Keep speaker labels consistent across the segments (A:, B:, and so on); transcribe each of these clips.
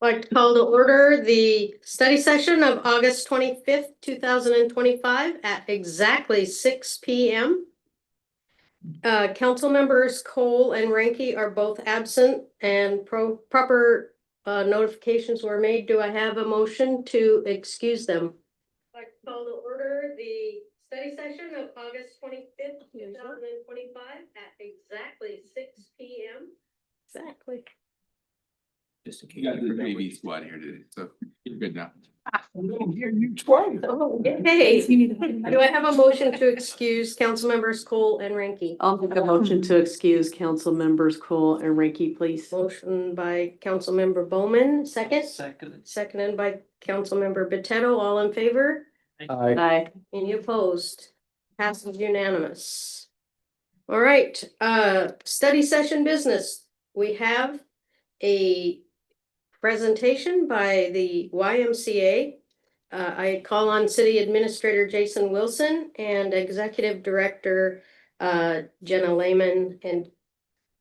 A: Like to call to order the study session of August 25th, 2025 at exactly 6 p.m. Council members Cole and Ranky are both absent and proper notifications were made. Do I have a motion to excuse them? Like to call to order the study session of August 25th, 2025 at exactly 6 p.m. Exactly.
B: Just in case. You got the baby squad here today, so you're good now.
C: I'm gonna hear you twice.
A: Oh, yay. Do I have a motion to excuse council members Cole and Ranky?
D: I'll make a motion to excuse council members Cole and Ranky, please.
A: Motion by council member Bowman, second. Seconded by council member Botetto, all in favor?
D: Aye.
A: Any opposed? Passes unanimous. All right, study session business. We have a presentation by the YMCA. I call on City Administrator Jason Wilson and Executive Director Jenna Lehman, and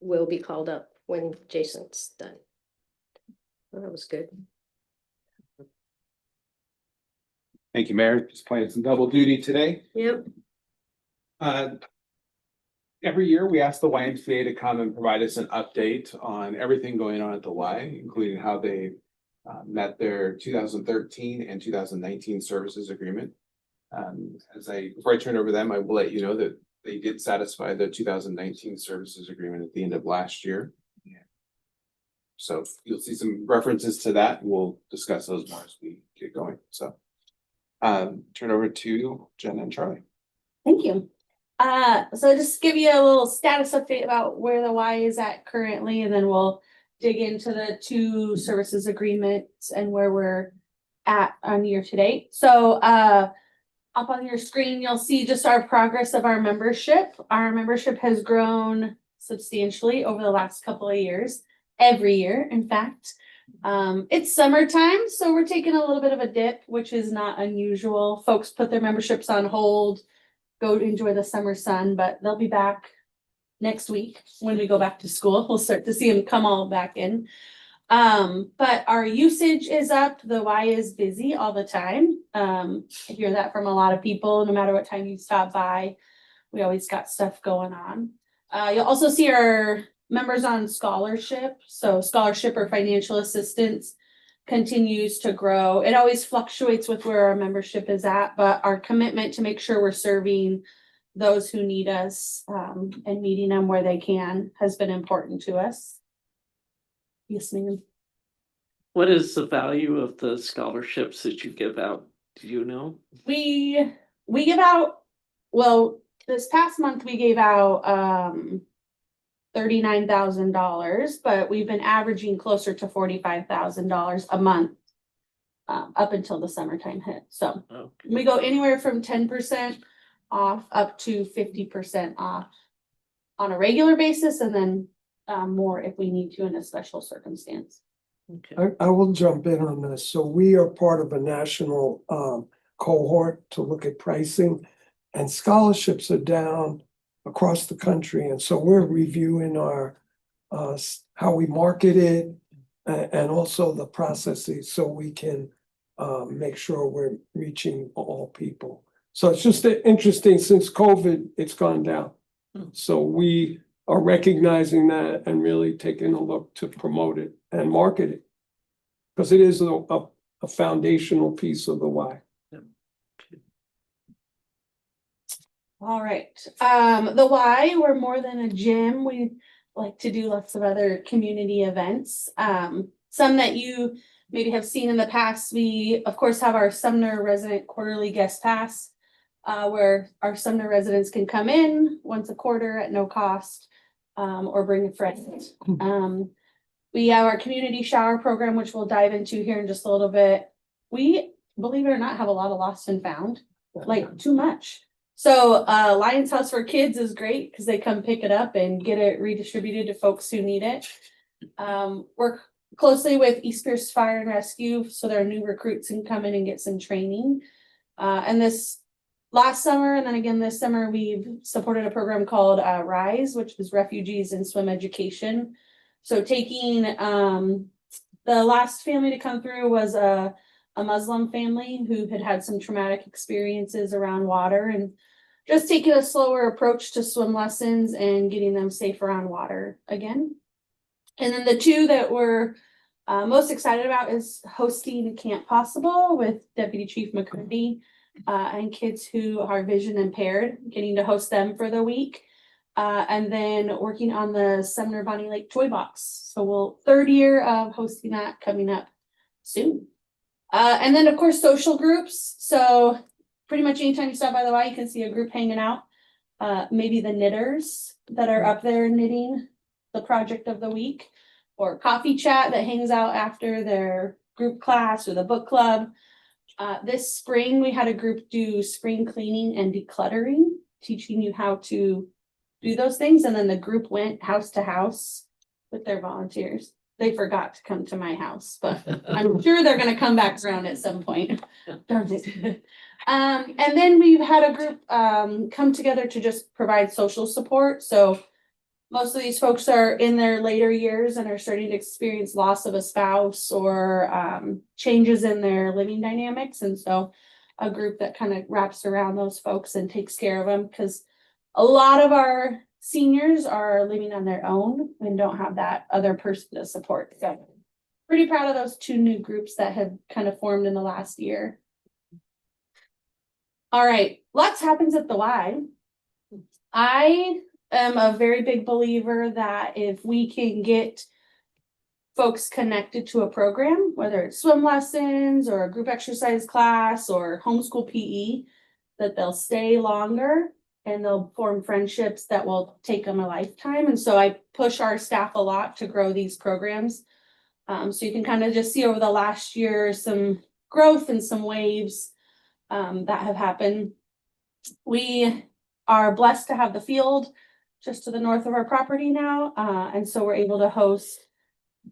A: will be called up when Jason's done. Well, that was good.
B: Thank you, Mayor. Just playing some double duty today.
A: Yep.
B: Every year we ask the YMCA to come and provide us an update on everything going on at the Y, including how they met their 2013 and 2019 services agreement. Before I turn over them, I will let you know that they did satisfy the 2019 services agreement at the end of last year. So you'll see some references to that, and we'll discuss those more as we get going. So turn over to Jen and Charlie.
E: Thank you. So just give you a little status update about where the Y is at currently, and then we'll dig into the two services agreements and where we're at on year to date. So up on your screen, you'll see just our progress of our membership. Our membership has grown substantially over the last couple of years, every year, in fact. It's summertime, so we're taking a little bit of a dip, which is not unusual. Folks put their memberships on hold, go enjoy the summer sun, but they'll be back next week when we go back to school. We'll start to see them come all back in. But our usage is up. The Y is busy all the time. I hear that from a lot of people. No matter what time you stop by, we always got stuff going on. You'll also see our members on scholarship. So scholarship or financial assistance continues to grow. It always fluctuates with where our membership is at, but our commitment to make sure we're serving those who need us and meeting them where they can has been important to us. Yes, ma'am.
D: What is the value of the scholarships that you give out? Do you know?
E: We give out, well, this past month we gave out $39,000, but we've been averaging closer to $45,000 a month up until the summertime hit. So we go anywhere from 10% off up to 50% off on a regular basis, and then more if we need to in a special circumstance.
D: Okay.
C: I will jump in on this. So we are part of a national cohort to look at pricing, and scholarships are down across the country. And so we're reviewing our how we market it and also the processes so we can make sure we're reaching all people. So it's just interesting, since COVID, it's gone down. So we are recognizing that and really taking a look to promote it and market it, because it is a foundational piece of the Y.
E: All right. The Y, we're more than a gym. We like to do lots of other community events. Some that you maybe have seen in the past. We, of course, have our Sumner Resident Quarterly Guest Pass, where our Sumner residents can come in once a quarter at no cost, or bring a friend. We have our community shower program, which we'll dive into here in just a little bit. We, believe it or not, have a lot of lost and found, like too much. So Lions House for Kids is great because they come pick it up and get it redistributed to folks who need it. Work closely with East Pierce Fire and Rescue, so their new recruits can come in and get some training. And this last summer, and then again this summer, we've supported a program called RISE, which is Refugees in Swim Education. So taking The last family to come through was a Muslim family who had had some traumatic experiences around water and just taking a slower approach to swim lessons and getting them safe around water again. And then the two that we're most excited about is hosting Camp Possible with Deputy Chief McCurdy and kids who are vision impaired, getting to host them for the week. And then working on the Sumner Bonnie Lake Toy Box. So we'll third year of hosting that coming up soon. And then of course, social groups. So pretty much anytime you stop by the Y, you can see a group hanging out. Maybe the knitters that are up there knitting the project of the week, or coffee chat that hangs out after their group class or the book club. This spring, we had a group do spring cleaning and decluttering, teaching you how to do those things. And then the group went house to house with their volunteers. They forgot to come to my house, but I'm sure they're gonna come back around at some point. Darn it. And then we've had a group come together to just provide social support. So most of these folks are in their later years and are starting to experience loss of a spouse or changes in their living dynamics. And so a group that kind of wraps around those folks and takes care of them, because a lot of our seniors are living on their own and don't have that other person to support. So pretty proud of those two new groups that have kind of formed in the last year. All right, lots happens at the Y. I am a very big believer that if we can get folks connected to a program, whether it's swim lessons or a group exercise class or homeschool PE, that they'll stay longer and they'll form friendships that will take them a lifetime. And so I push our staff a lot to grow these programs. So you can kind of just see over the last year some growth and some waves that have happened. We are blessed to have the field just to the north of our property now. And so we're able to host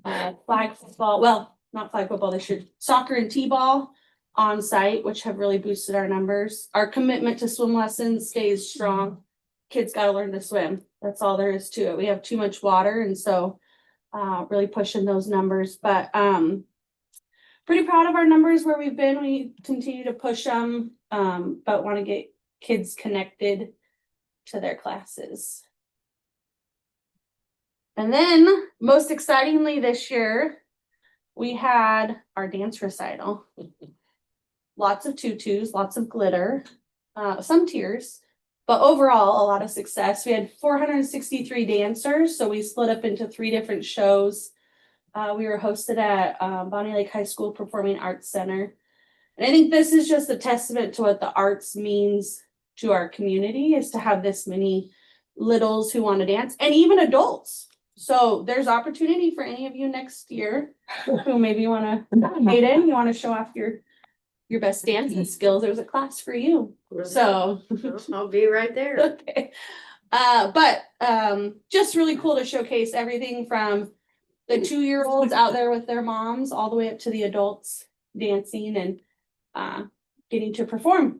E: flag football, well, not flag football this year, soccer and t-ball on site, which have really boosted our numbers. Our commitment to swim lessons stays strong. Kids got to learn to swim. That's all there is to it. We have too much water, and so really pushing those numbers. But pretty proud of our numbers where we've been. We continue to push them, but want to get kids connected to their classes. And then most excitingly this year, we had our dance recital. Lots of tutus, lots of glitter, some tears, but overall a lot of success. We had 463 dancers, so we split up into 3 different shows. We were hosted at Bonnie Lake High School Performing Arts Center. And I think this is just a testament to what the arts means to our community, is to have this many littles who want to dance, and even adults. So there's opportunity for any of you next year who maybe want to get in, you want to show off your best dancing skills. There's a class for you. So
A: I'll be right there.
E: okay. But just really cool to showcase everything from the 2-year-olds out there with their moms all the way up to the adults dancing and getting to perform.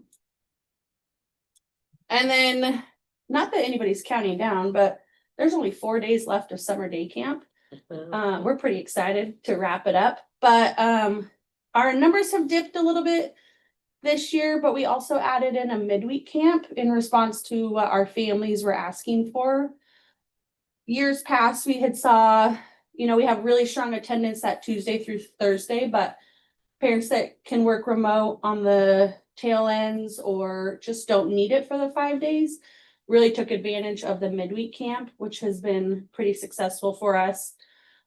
E: And then, not that anybody's counting down, but there's only 4 days left of summer day camp. We're pretty excited to wrap it up, but our numbers have dipped a little bit this year, but we also added in a midweek camp in response to what our families were asking for. Years past, we had saw, we have really strong attendance that Tuesday through Thursday, but parents that can work remote on the tail ends or just don't need it for the 5 days really took advantage of the midweek camp, which has been pretty successful for us.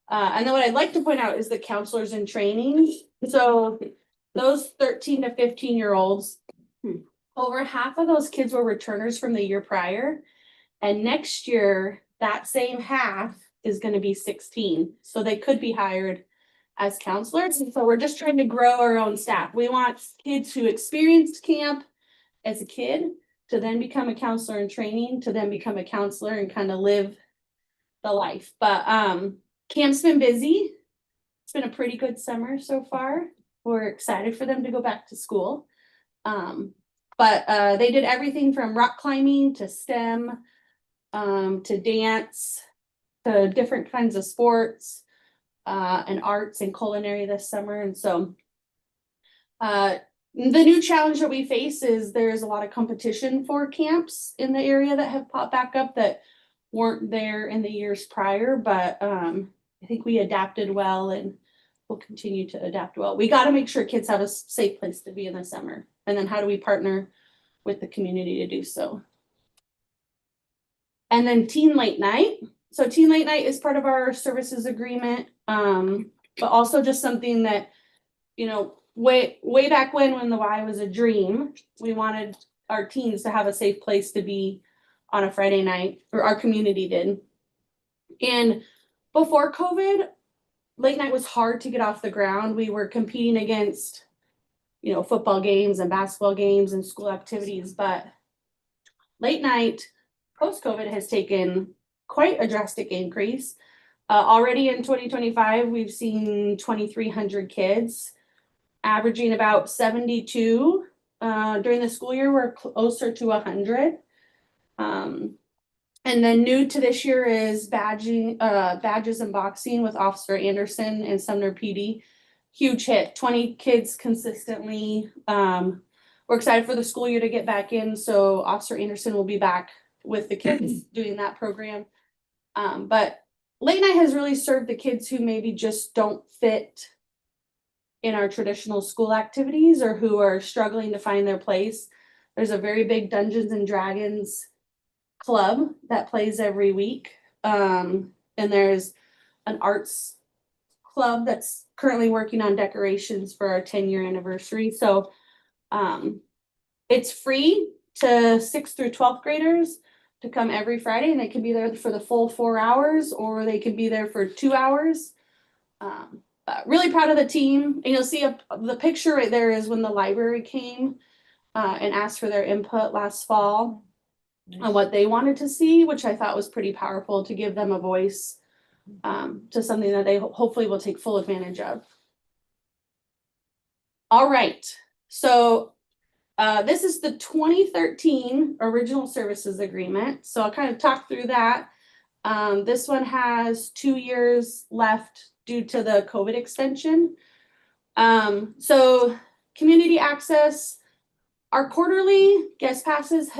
E: And then what I'd like to point out is the counselors in training. So those 13 to 15-year-olds, over half of those kids were returners from the year prior. And next year, that same half is going to be 16. So they could be hired as counselors. And so we're just trying to grow our own staff. We want kids who experienced camp as a kid to then become a counselor in training, to then become a counselor and kind of live the life. But camp's been busy. It's been a pretty good summer so far. We're excited for them to go back to school. But they did everything from rock climbing to STEM, to dance, to different kinds of sports. and arts and culinary this summer, and so the new challenge that we face is there's a lot of competition for camps in the area that have popped back up that weren't there in the years prior, but I think we adapted well and we'll continue to adapt well. We got to make sure kids have a safe place to be in the summer. And then how do we partner with the community to do so? And then teen late night. So teen late night is part of our services agreement, but also just something that, you know, way back when the Y was a dream, we wanted our teens to have a safe place to be on a Friday night, or our community did. And before COVID, late night was hard to get off the ground. We were competing against, you know, football games and basketball games and school activities, but late night post-COVID has taken quite a drastic increase. Already in 2025, we've seen 2,300 kids, averaging about 72. During the school year, we're closer to 100. And then new to this year is badges and boxing with Officer Anderson and Sumner PD. Huge hit, 20 kids consistently. We're excited for the school year to get back in, so Officer Anderson will be back with the kids doing that program. But late night has really served the kids who maybe just don't fit in our traditional school activities or who are struggling to find their place. There's a very big Dungeons and Dragons club that plays every week. And there's an arts club that's currently working on decorations for our 10-year anniversary. So it's free to 6th through 12th graders to come every Friday, and they can be there for the full 4 hours, or they can be there for 2 hours. Really proud of the team. And you'll see the picture right there is when the library came and asked for their input last fall on what they wanted to see, which I thought was pretty powerful to give them a voice to something that they hopefully will take full advantage of. All right, so this is the 2013 original services agreement. So I'll kind of talk through that. This one has 2 years left due to the COVID extension. So community access, our quarterly guest passes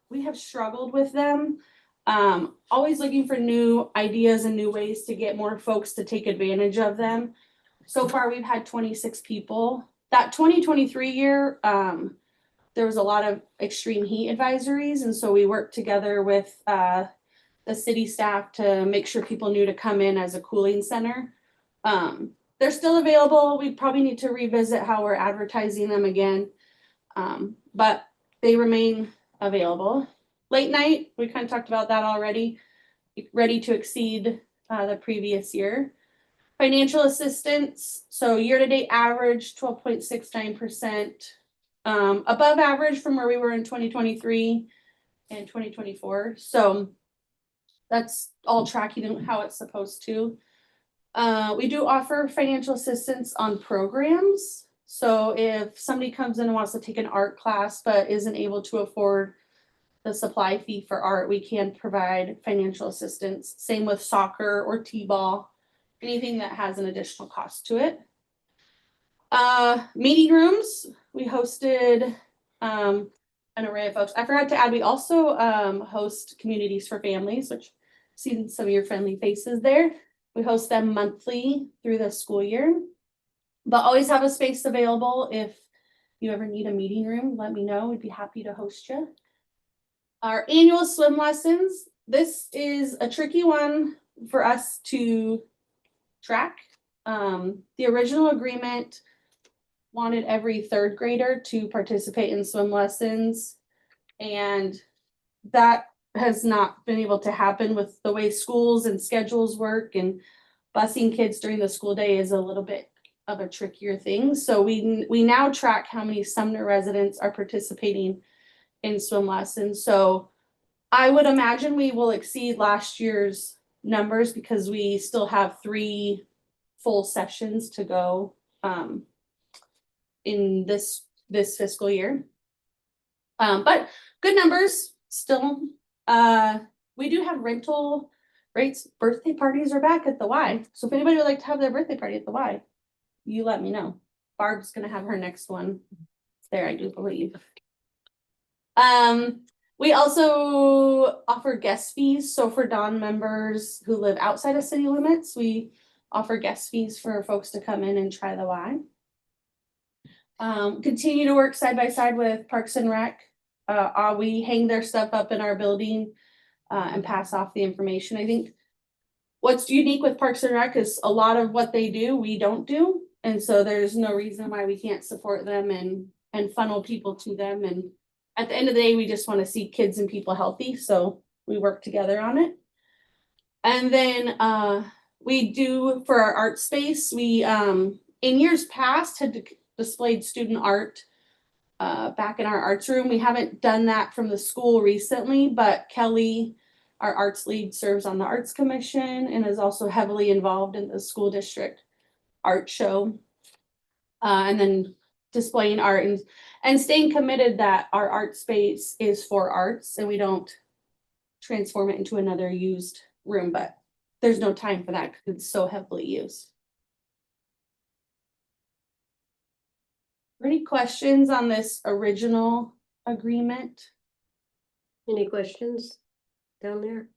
E: we have struggled with them. Always looking for new ideas and new ways to get more folks to take advantage of them. So far, we've had 26 people. That 2023 year, there was a lot of extreme heat advisories. And so we worked together with the city staff to make sure people knew to come in as a cooling center. They're still available. We probably need to revisit how we're advertising them again, but they remain available. Late night, we kind of talked about that already, ready to exceed the previous year. Financial assistance, so year-to-date average 12.69%, above average from where we were in 2023 and 2024. So that's all tracking how it's supposed to. We do offer financial assistance on programs. So if somebody comes in and wants to take an art class but isn't able to afford the supply fee for art, we can provide financial assistance. Same with soccer or t-ball, anything that has an additional cost to it. Meeting rooms, we hosted an array of folks. I forgot to add, we also host communities for families, which I've seen some of your friendly faces there. We host them monthly through the school year, but always have a space available. If you ever need a meeting room, let me know. We'd be happy to host you. Our annual swim lessons. This is a tricky one for us to track. The original agreement wanted every 3rd grader to participate in swim lessons, and that has not been able to happen with the way schools and schedules work, and busing kids during the school day is a little bit of a trickier thing. So we now track how many Sumner residents are participating in swim lessons. So I would imagine we will exceed last year's numbers because we still have 3 full sessions to go in this fiscal year. But good numbers still. We do have rental Right, birthday parties are back at the Y, so if anybody would like to have their birthday party at the Y, you let me know. Barb's gonna have her next one there, I do believe. We also offer guest fees, so for Dawn members who live outside of city limits, we offer guest fees for folks to come in and try the Y. Continue to work side by side with Parks and Rec. We hang their stuff up in our building and pass off the information. I think what's unique with Parks and Rec is a lot of what they do, we don't do. And so there's no reason why we can't support them and funnel people to them. And at the end of the day, we just want to see kids and people healthy, so we work together on it. And then we do for our art space, we in years past had displayed student art back in our arts room. We haven't done that from the school recently, but Kelly, our arts lead, serves on the Arts Commission and is also heavily involved in the school district art show. And then displaying art and staying committed that our art space is for arts and we don't transform it into another used room, but there's no time for that because it's so heavily used. Any questions on this original agreement?
A: Any questions down there?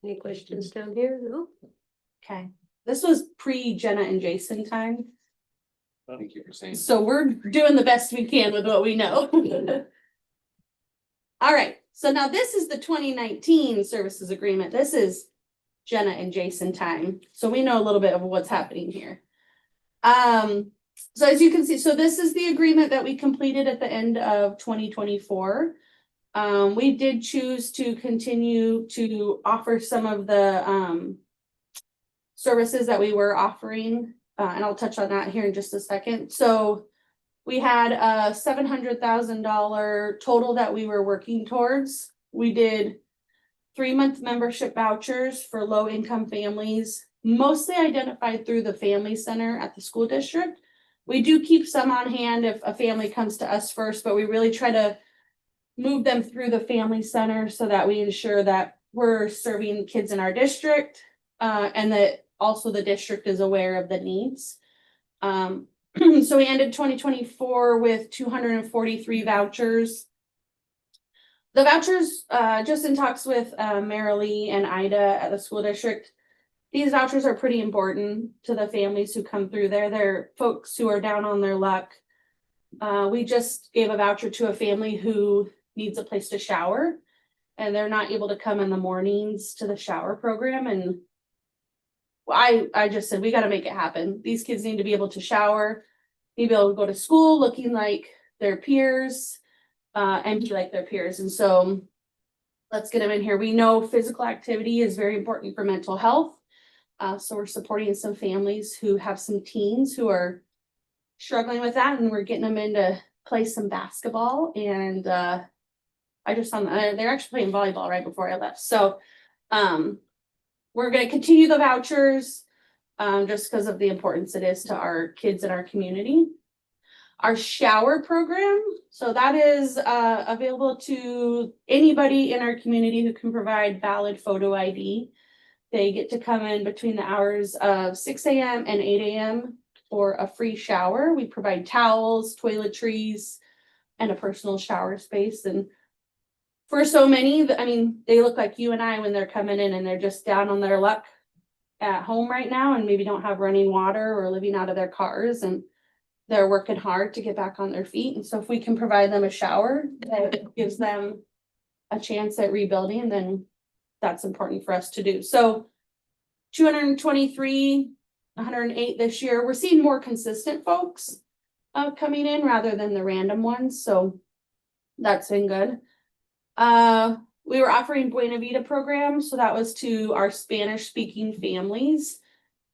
A: Any questions down here? No?
E: Okay, this was pre-Jenna and Jason time,
B: Thank you for saying.
E: so we're doing the best we can with what we know. All right, so now this is the 2019 services agreement. This is Jenna and Jason time, so we know a little bit of what's happening here. So as you can see, so this is the agreement that we completed at the end of 2024. We did choose to continue to offer some of the services that we were offering, and I'll touch on that here in just a second. So we had a $700,000 total that we were working towards. We did 3-month membership vouchers for low-income families, mostly identified through the family center at the school district. We do keep some on hand if a family comes to us first, but we really try to move them through the family center so that we ensure that we're serving kids in our district, and that also the district is aware of the needs. So we ended 2024 with 243 vouchers. The vouchers, just in talks with Marilee and Ida at the school district, these vouchers are pretty important to the families who come through there. They're folks who are down on their luck. We just gave a voucher to a family who needs a place to shower, and they're not able to come in the mornings to the shower program. And I just said, we got to make it happen. These kids need to be able to shower, need to be able to go to school looking like their peers, and be like their peers. And so let's get them in here. We know physical activity is very important for mental health. So we're supporting some families who have some teens who are struggling with that, and we're getting them in to play some basketball. And I just saw them, they're actually playing volleyball right before I left. So we're going to continue the vouchers just because of the importance it is to our kids in our community. Our shower program, so that is available to anybody in our community who can provide valid photo ID. They get to come in between the hours of 6 a.m. and 8 a.m. for a free shower. We provide towels, toiletries, and a personal shower space. And for so many, I mean, they look like you and I when they're coming in and they're just down on their luck at home right now and maybe don't have running water or living out of their cars, and they're working hard to get back on their feet. And so if we can provide them a shower that gives them a chance at rebuilding, then that's important for us to do. So 223, 108 this year. We're seeing more consistent folks coming in rather than the random ones. So that's been good. We were offering Buena Vida program. So that was to our Spanish speaking families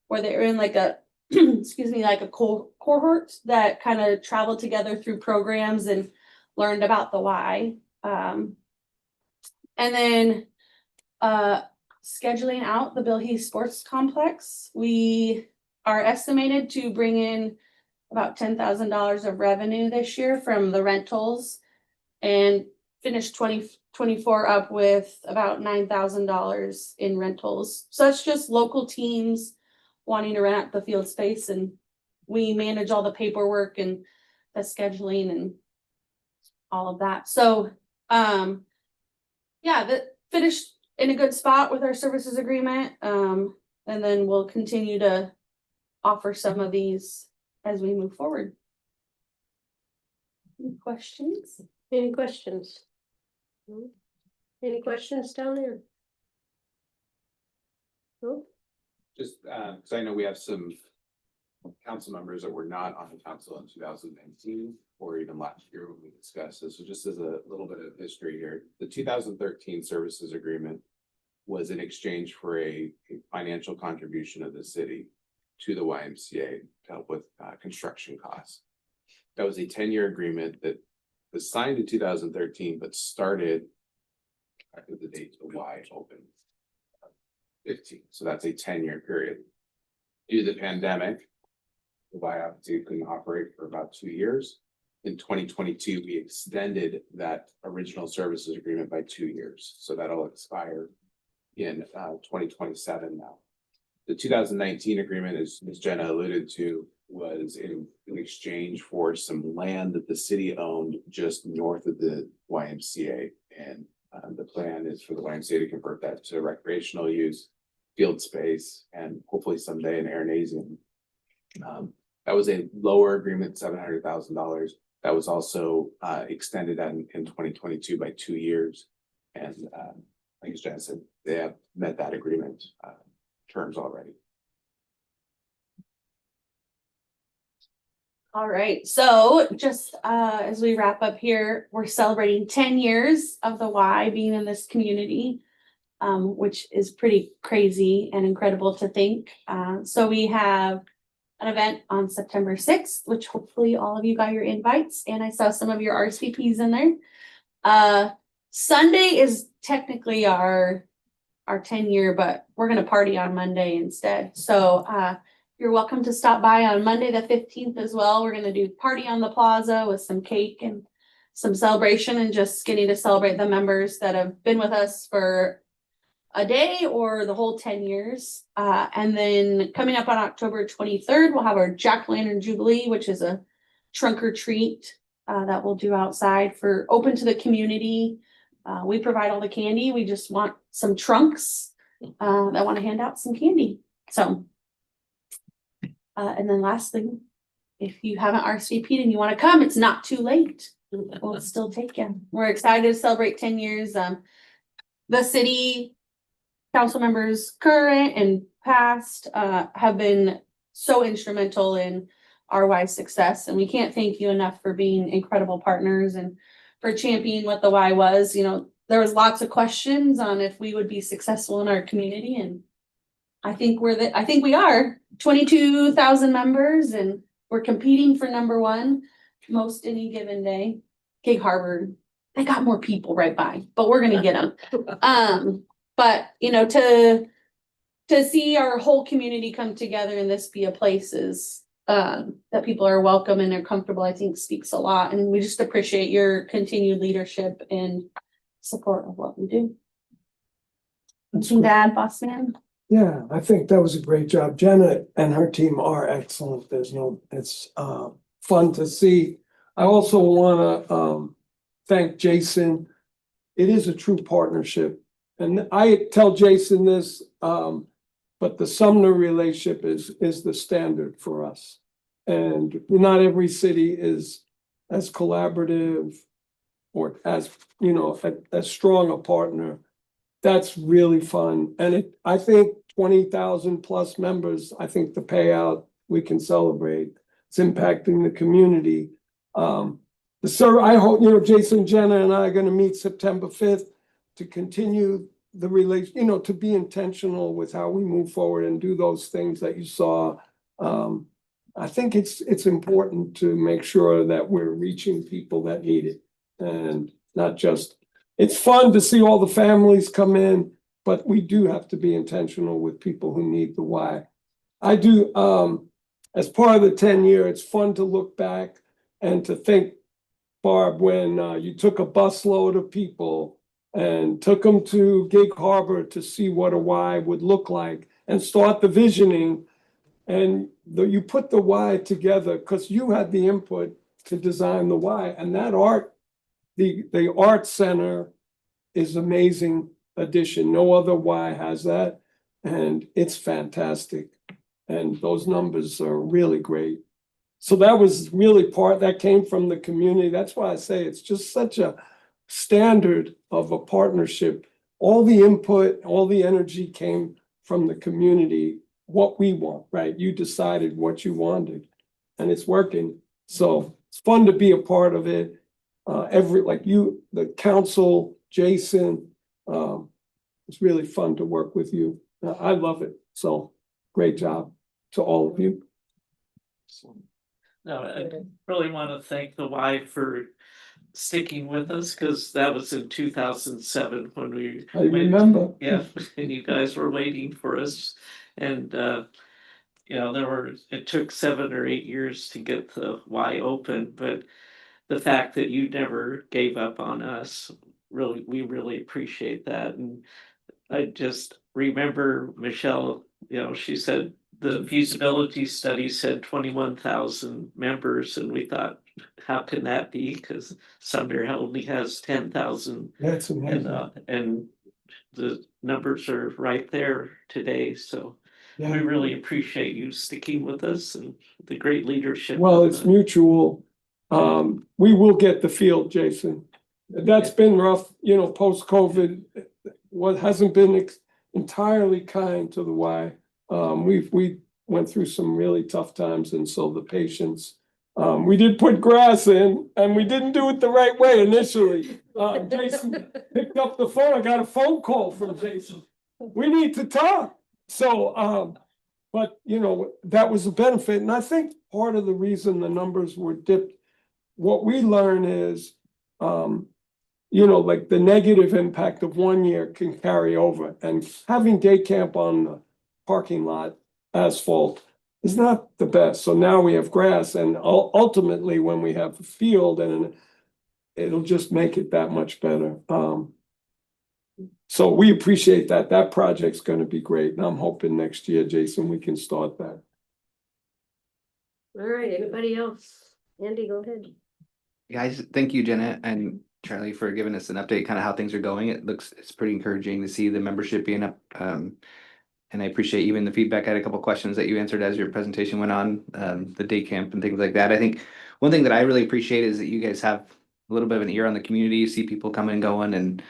E: where they're in like a, excuse me, like a cohort that kind of traveled together through programs and learned about the why. And then scheduling out the Bill Heath Sports Complex. We are estimated to bring in about $10,000 of revenue this year from the rentals. And finished 2024 up with about $9,000 in rentals. So that's just local teams wanting to rent out the field space, and we manage all the paperwork and the scheduling and all of that. So, yeah, that finished in a good spot with our services agreement. And then we'll continue to offer some of these as we move forward. Any questions?
A: Any questions? No? Any questions down there? No?
B: Just, cause I know we have some council members that were not on the council in 2019 or even last year when we discussed this. So just as a little bit of history here, the 2013 services agreement was in exchange for a financial contribution of the city to the YMCA to help with construction costs. That was a 10-year agreement that was signed in 2013, but started after the date the Y opened. 15, so that's a 10-year period. Due to the pandemic, the Y obviously couldn't operate for about 2 years. In 2022, we extended that original services agreement by 2 years, so that'll expire in 2027 now. The 2019 agreement, as Jenna alluded to, was in exchange for some land that the city owned just north of the YMCA, and the plan is for the YMCA to convert that to recreational use, field space, and hopefully someday an Aranasium. That was a lower agreement, $700,000. That was also extended in 2022 by 2 years. And like Jen said, they have met that agreement terms already.
E: All right, so just as we wrap up here, we're celebrating 10 years of the Y being in this community, which is pretty crazy and incredible to think. So we have an event on September 6th, which hopefully all of you got your invites, and I saw some of your RSVPs in there. Sunday is technically our 10-year, but we're gonna party on Monday instead. So you're welcome to stop by on Monday the 15th as well. We're gonna do party on the plaza with some cake and some celebration, and just getting to celebrate the members that have been with us for a day or the whole 10 years. And then coming up on October 23rd, we'll have our Jack-O-Lantern Jubilee, which is a trunk or treat that we'll do outside for open to the community. We provide all the candy. We just want some trunks that want to hand out some candy. So, and then lastly, if you haven't RSVP'd and you want to come, it's not too late. We'll still take you. We're excited to celebrate 10 years. The city council members, current and past, have been so instrumental in our Y's success, and we can't thank you enough for being incredible partners and for championing what the Y was. You know, there was lots of questions on if we would be successful in our community, and I think we are 22,000 members, and we're competing for #1 most any given day. Gig Harbor, they got more people right by, but we're gonna get them. But you know, to see our whole community come together and this be a place is that people are welcome and they're comfortable, I think speaks a lot. And we just appreciate your continued leadership and support of what we do. Anything to add, boss man?
C: Yeah, I think that was a great job. Jenna and her team are excellent. It's fun to see. I also wanna thank Jason. It is a true partnership. And I tell Jason this, but the Sumner relationship is the standard for us. And not every city is as collaborative or as, you know, as strong a partner. That's really fun. And I think 20,000 plus members, I think the payout we can celebrate. It's impacting the community. I hope, you know, Jason, Jenna, and I are gonna meet September 5th to continue the relation, you know, to be intentional with how we move forward and do those things that you saw. I think it's important to make sure that we're reaching people that need it, and not just, it's fun to see all the families come in, but we do have to be intentional with people who need the Y. I do, as part of the 10-year, it's fun to look back and to think Barb, when you took a busload of people and took them to Gig Harbor to see what a Y would look like and start the visioning. And you put the Y together because you had the input to design the Y, and that the art center is amazing addition. No other Y has that, and it's fantastic. And those numbers are really great. So that was really that came from the community. That's why I say it's just such a standard of a partnership. All the input, all the energy came from the community, what we want, right? You decided what you wanted, and it's working. So it's fun to be a part of it. The council, Jason, it's really fun to work with you. I love it. So great job to all of you.
D: No, I really want to thank the Y for sticking with us, because that was in 2007 when we.
C: I remember.
D: Yeah, and you guys were waiting for us, and it took 7 or 8 years to get the Y open, but the fact that you never gave up on us, we really appreciate that. And I just remember Michelle, she said the feasibility study said 21,000 members, and we thought, how can that be? Because Sumner only has 10,000.
C: That's amazing.
D: And the numbers are right there today. So we
C: Yeah.
D: really appreciate you sticking with us and the great leadership.
C: Well, it's mutual. We will get the field, Jason. That's been rough, post-COVID. What hasn't been entirely kind to the Y. We went through some really tough times, and so the patience. We did put grass in, and we didn't do it the right way initially. Jason picked up the phone. I got a phone call from Jason. We need to talk. So, but that was a benefit, and I think part of the reason the numbers were dipped. What we learn is, like the negative impact of 1 year can carry over, and having day camp on the parking lot asphalt is not the best. So now we have grass, and ultimately when we have a field, and it'll just make it that much better. So we appreciate that. That project's going to be great, and I'm hoping next year, Jason, we can start that.
A: All right, anybody else? Andy, go ahead.
F: Guys, thank you, Jenna and Charlie, for giving us an update, kind of how things are going. It's pretty encouraging to see the membership being up. And I appreciate even the feedback. I had a couple of questions that you answered as your presentation went on, the day camp and things like that. I think one thing that I really appreciate is that you guys have a little bit of an ear on the community. You see people coming and going, and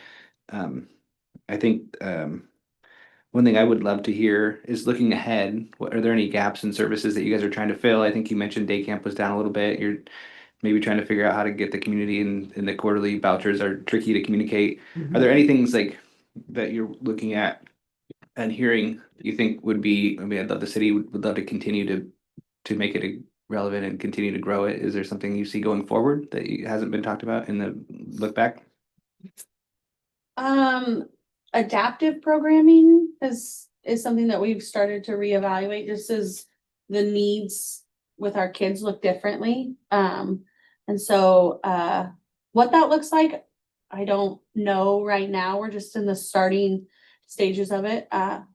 F: I think one thing I would love to hear is, looking ahead, are there any gaps in services that you guys are trying to fill? I think you mentioned day camp was down a little bit. You're maybe trying to figure out how to get the community, and the quarterly vouchers are tricky to communicate. Are there any things like that you're looking at and hearing that you think would be, I'd love the city would love to continue to make it relevant and continue to grow it? Is there something you see going forward that hasn't been talked about in the look back?
E: Adaptive programming is something that we've started to reevaluate, just as the needs with our kids look differently. And so what that looks like, I don't know right now. We're just in the starting stages of it. Our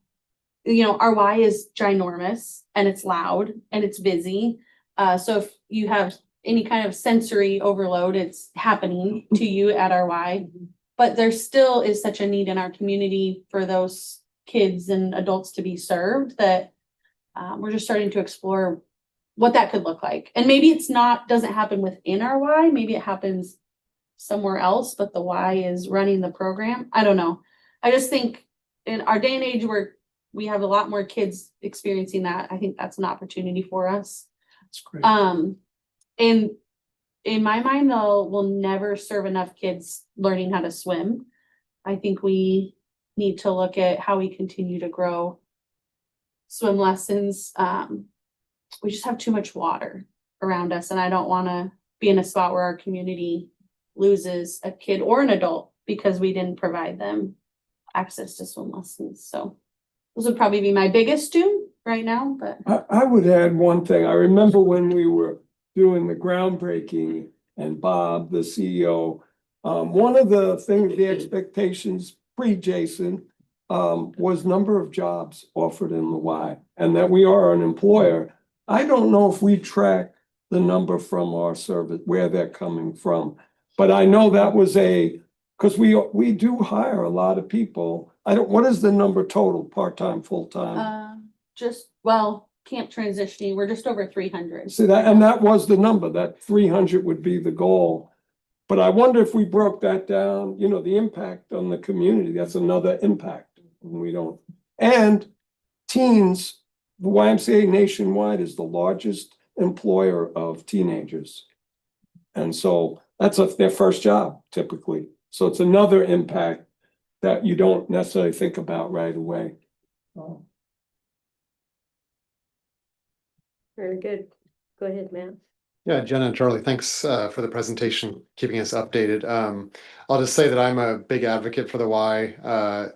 E: Y is ginormous, and it's loud, and it's busy. So if you have any kind of sensory overload, it's happening to you at our Y. But there still is such a need in our community for those kids and adults to be served that we're just starting to explore what that could look like. And maybe doesn't happen within our Y, maybe it happens somewhere else, but the Y is running the program. I don't know. I just think in our day and age where we have a lot more kids experiencing that, I think that's an opportunity for us.
C: That's great.
E: And in my mind, we'll never serve enough kids learning how to swim. I think we need to look at how we continue to grow swim lessons. We just have too much water around us, and I don't want to be in a spot where our community loses a kid or an adult because we didn't provide them access to swim lessons. So those would probably be my biggest two right now, but
C: I would add one thing. I remember when we were doing the groundbreaking, and Bob, the CEO. One of the things, the expectations pre-Jason, was number of jobs offered in the Y, and that we are an employer. I don't know if we track the number from our service, where they're coming from. But I know that was because we do hire a lot of people. What is the number total, part-time, full-time?
E: Camp transitioning, we're just over 300.
C: See that, and that was the number, that 300 would be the goal. But I wonder if we broke that down, the impact on the community, that's another impact. We don't, and teens, the YMCA nationwide is the largest employer of teenagers. And so that's their first job typically. So it's another impact that you don't necessarily think about right away.
A: Very good. Go ahead, Matt.
G: Yeah, Jenna and Charlie, thanks for the presentation, keeping us updated. I'll just say that I'm a big advocate for the Y.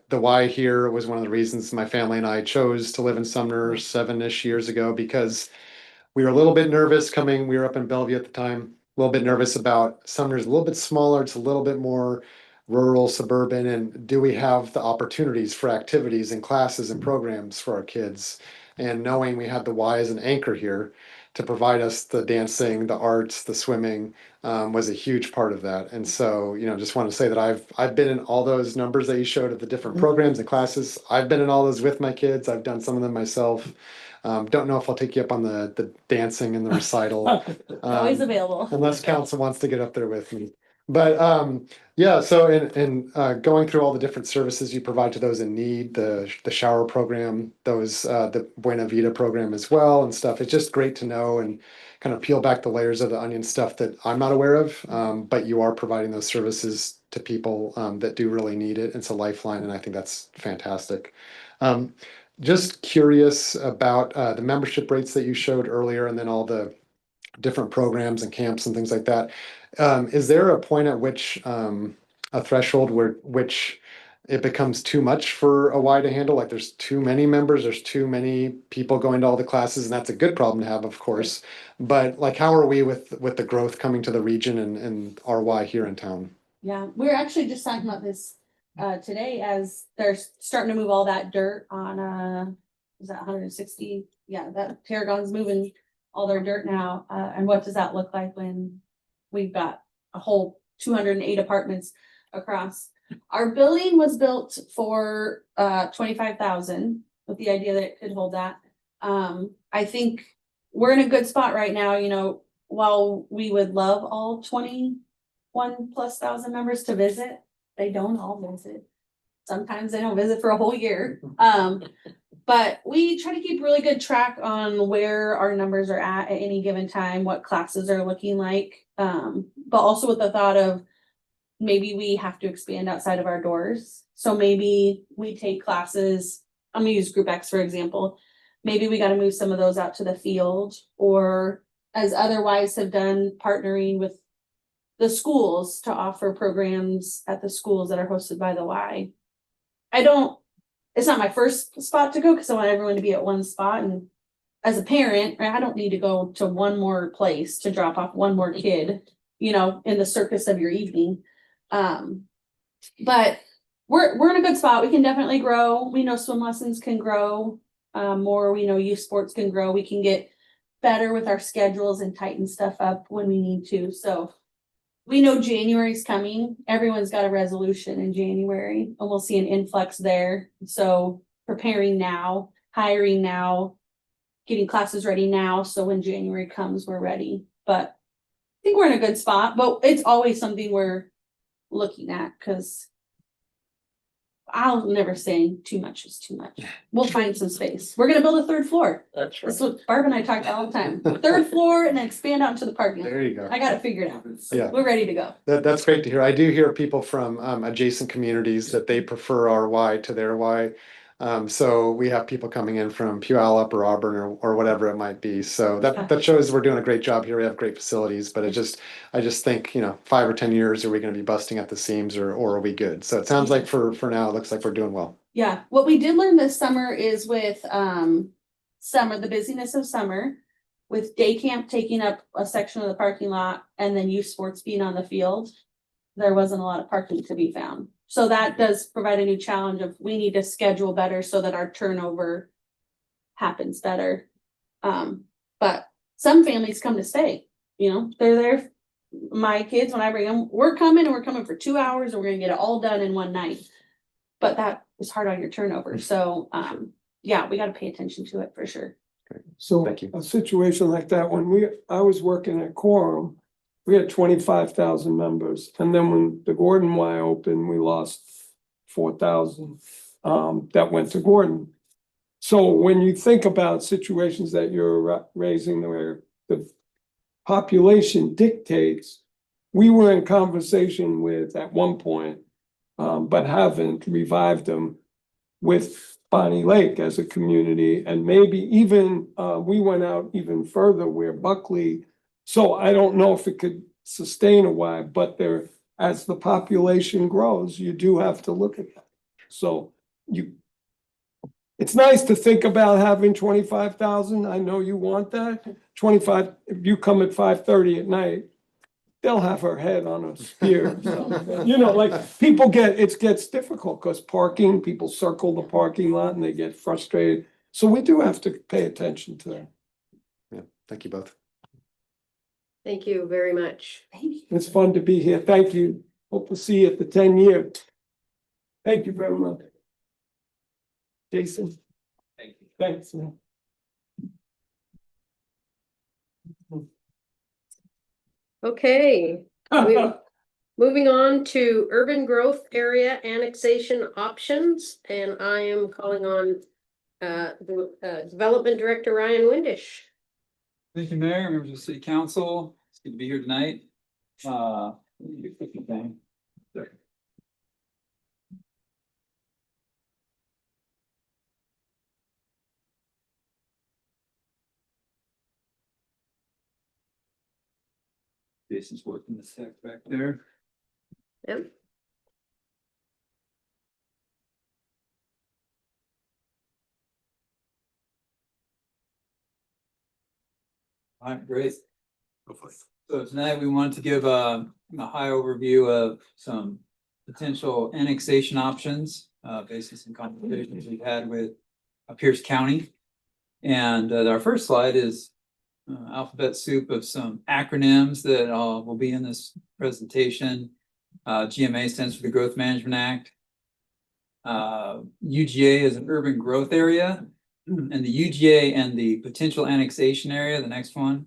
G: The Y here was one of the reasons my family and I chose to live in Sumner 7-ish years ago, because we were a little bit nervous we were up in Bellevue at the time, a little bit nervous about Sumner's a little bit smaller, it's a little bit more rural, suburban, and do we have the opportunities for activities and classes and programs for our kids? And knowing we had the Y as an anchor here to provide us the dancing, the arts, the swimming, was a huge part of that. And so, just want to say that I've been in all those numbers that you showed of the different programs and classes. I've been in all those with my kids. I've done some of them myself. Don't know if I'll take you up on the dancing and the recital.
E: Always available.
G: Unless council wants to get up there with me. But yeah, so in going through all the different services you provide to those in need, the shower program, the Buena Vida program as well and stuff, it's just great to know and kind of peel back the layers of the onion stuff that I'm not aware of. But you are providing those services to people that do really need it. It's a lifeline, and I think that's fantastic. Just curious about the membership rates that you showed earlier, and then all the different programs and camps and things like that. Is there a point at which a threshold which it becomes too much for a Y to handle? Like there's too many members, there's too many people going to all the classes, and that's a good problem to have, of course. But like, how are we with the growth coming to the region and our Y here in town?
E: Yeah, we're actually just talking about this today as they're starting to move all that dirt on is that 160? Yeah, that Paragon's moving all their dirt now. And what does that look like when we've got a whole 208 apartments across? Our building was built for 25,000 with the idea that it could hold that. I think we're in a good spot right now. While we would love all 21,000+ members to visit, they don't all visit. Sometimes they don't visit for a whole year. But we try to keep really good track on where our numbers are at any given time, what classes are looking like. But also with the thought of maybe we have to expand outside of our doors. So maybe we take classes, I'm gonna use Group X for example. Maybe we got to move some of those out to the field, or as otherwise have done, partnering with the schools to offer programs at the schools that are hosted by the Y. It's not my first spot to go because I want everyone to be at one spot. And as a parent, I don't need to go to one more place to drop off one more kid, in the circus of your evening. But we're in a good spot. We can definitely grow. We know swim lessons can grow more. We know youth sports can grow. We can get better with our schedules and tighten stuff up when we need to. So we know January's coming. Everyone's got a resolution in January, and we'll see an influx there. So preparing now, hiring now, getting classes ready now. So when January comes, we're ready. But I think we're in a good spot, but it's always something we're looking at, because I'll never say too much is too much. We'll find some space. We're gonna build a 3rd floor.
D: That's
E: That's what Barb and I talk all the time. 3rd floor and then expand out into the parking lot.
G: There you go.
E: I got it figured out.
G: Yeah.
E: We're ready to go.
G: That's great to hear. I do hear people from adjacent communities that they prefer our Y to their Y. So we have people coming in from Puyallup or Auburn or whatever it might be. So that shows we're doing a great job here. We have great facilities, but I just think, 5 or 10 years, are we going to be busting at the seams, or are we good? So it sounds like for now, it looks like we're doing well.
E: Yeah, what we did learn this summer is with the busyness of summer, with day camp taking up a section of the parking lot and then youth sports being on the field, there wasn't a lot of parking to be found. So that does provide a new challenge of we need to schedule better so that our turnover happens better. But some families come to stay, they're there. My kids, when I bring them, we're coming for 2 hours and we're gonna get it all done in one night. But that is hard on your turnover. So, yeah, we gotta pay attention to it for sure.
C: So
G: Thank you.
C: a situation like that, I was working at Quorum, we had 25,000 members. And then when the Gordon Y opened, we lost 4,000 that went to Gordon. So when you think about situations that you're raising where the population dictates, we were in conversation with at one point, but haven't revived them with Bonnie Lake as a community, and maybe even we went out even further where Buckley. So I don't know if it could sustain a while, but as the population grows, you do have to look at that. So it's nice to think about having 25,000. I know you want that. 25, if you come at 5:30 at night, they'll have her head on a spear. So, like it gets difficult because people circle the parking lot and they get frustrated. So we do have to pay attention to that.
G: Yeah, thank you both.
A: Thank you very much.
E: Thank you.
C: It's fun to be here. Thank you. Hope to see you at the 10-year. Thank you very much. Jason.
B: Thank you.
C: Thanks.
A: Okay, moving on to urban growth area annexation options, and I am calling on the Development Director Ryan Windish.
H: Thank you, Mayor, members of the City Council. It's good to be here tonight. Thing. There. Jason's working the tech back there.
A: Yep.
H: All right, great. So tonight we wanted to give a high overview of some potential annexation options based on some conversations we've had with Pierce County. And our first slide is alphabet soup of some acronyms that will be in this presentation. GMA stands for the Growth Management Act. UGA is an urban growth area. And the UGA and the potential annexation area, the next one,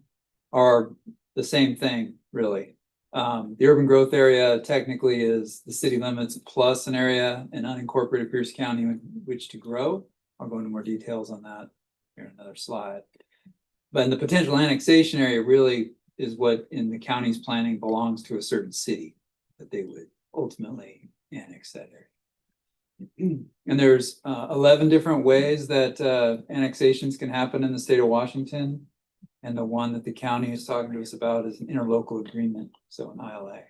H: are the same thing, really. The urban growth area technically is the city limits plus an area in unincorporated Pierce County in which to grow. I'll go into more details on that here in another slide. But in the potential annexation area really is what in the county's planning belongs to a certain city that they would ultimately annex that area. And there's 11 different ways that annexations can happen in the state of Washington. And the one that the county is talking to us about is an interlocal agreement, so an ILA.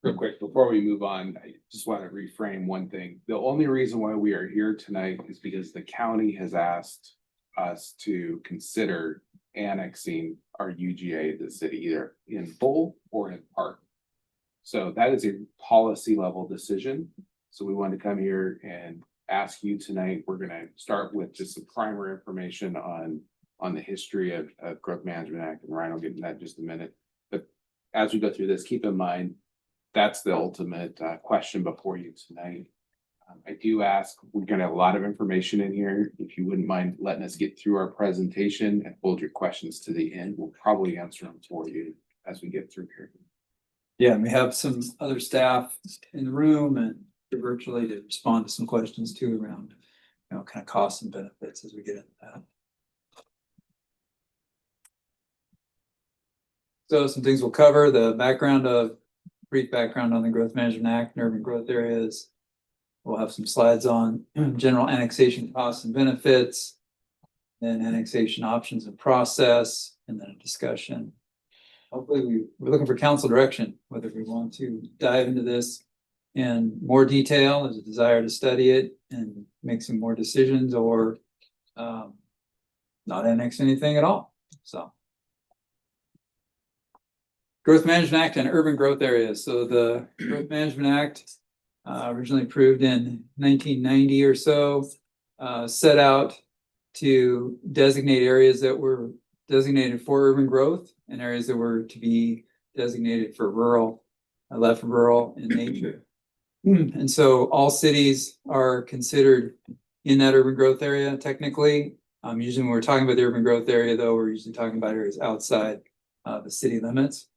B: Real quick, before we move on, I just want to reframe one thing. The only reason why we are here tonight is because the county has asked us to consider annexing our UGA to the city, either in full or in part. So that is a policy level decision. So we wanted to come here and ask you tonight. We're going to start with just some primer information on the history of Growth Management Act, and Ryan will get into that in just a minute. But as we go through this, keep in mind that's the ultimate question before you tonight. I do ask, we're going to have a lot of information in here. If you wouldn't mind letting us get through our presentation and hold your questions to the end, we'll probably answer them for you as we get through here.
H: Yeah, and we have some other staff in the room and virtually to respond to some questions too around, kind of costs and benefits as we get into that. So some things we'll cover, the brief background on the Growth Management Act and urban growth areas. We'll have some slides on general annexation costs and benefits, then annexation options and process, and then a discussion. Hopefully we're looking for council direction, whether we want to dive into this in more detail, there's a desire to study it and make some more decisions, or not annex anything at all, so. Growth Management Act and urban growth areas. So the Growth Management Act, originally approved in 1990 or so, set out to designate areas that were designated for urban growth and areas that were to be designated for rural, left rural in nature. And so all cities are considered in that urban growth area technically. Usually when we're talking about the urban growth area though, we're usually talking about areas outside the city limits.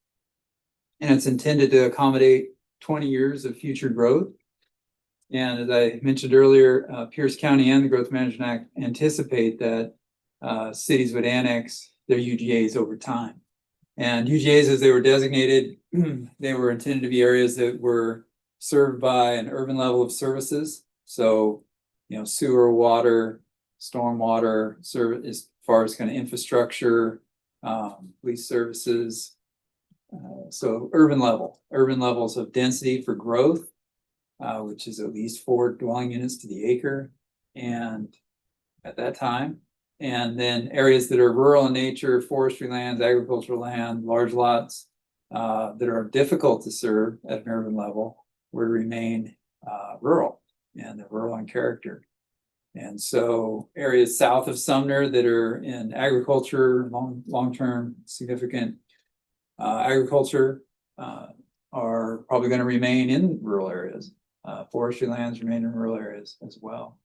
H: And it's intended to accommodate 20 years of future growth. And as I mentioned earlier, Pierce County and the Growth Management Act anticipate that cities would annex their UGAs over time. And UGAs, as they were designated, they were intended to be areas that were served by an urban level of services. So, you know, sewer, water, stormwater, service as far as kind of infrastructure, police services. So urban levels of density for growth, which is at least 4 dwelling units to the acre, and at that time, and then areas that are rural in nature, forestry lands, agricultural land, large lots that are difficult to serve at an urban level would remain rural, and they're rural in character. And so areas south of Sumner that are in agriculture, long-term significant agriculture are probably going to remain in rural areas. Forestry lands remain in rural areas as well.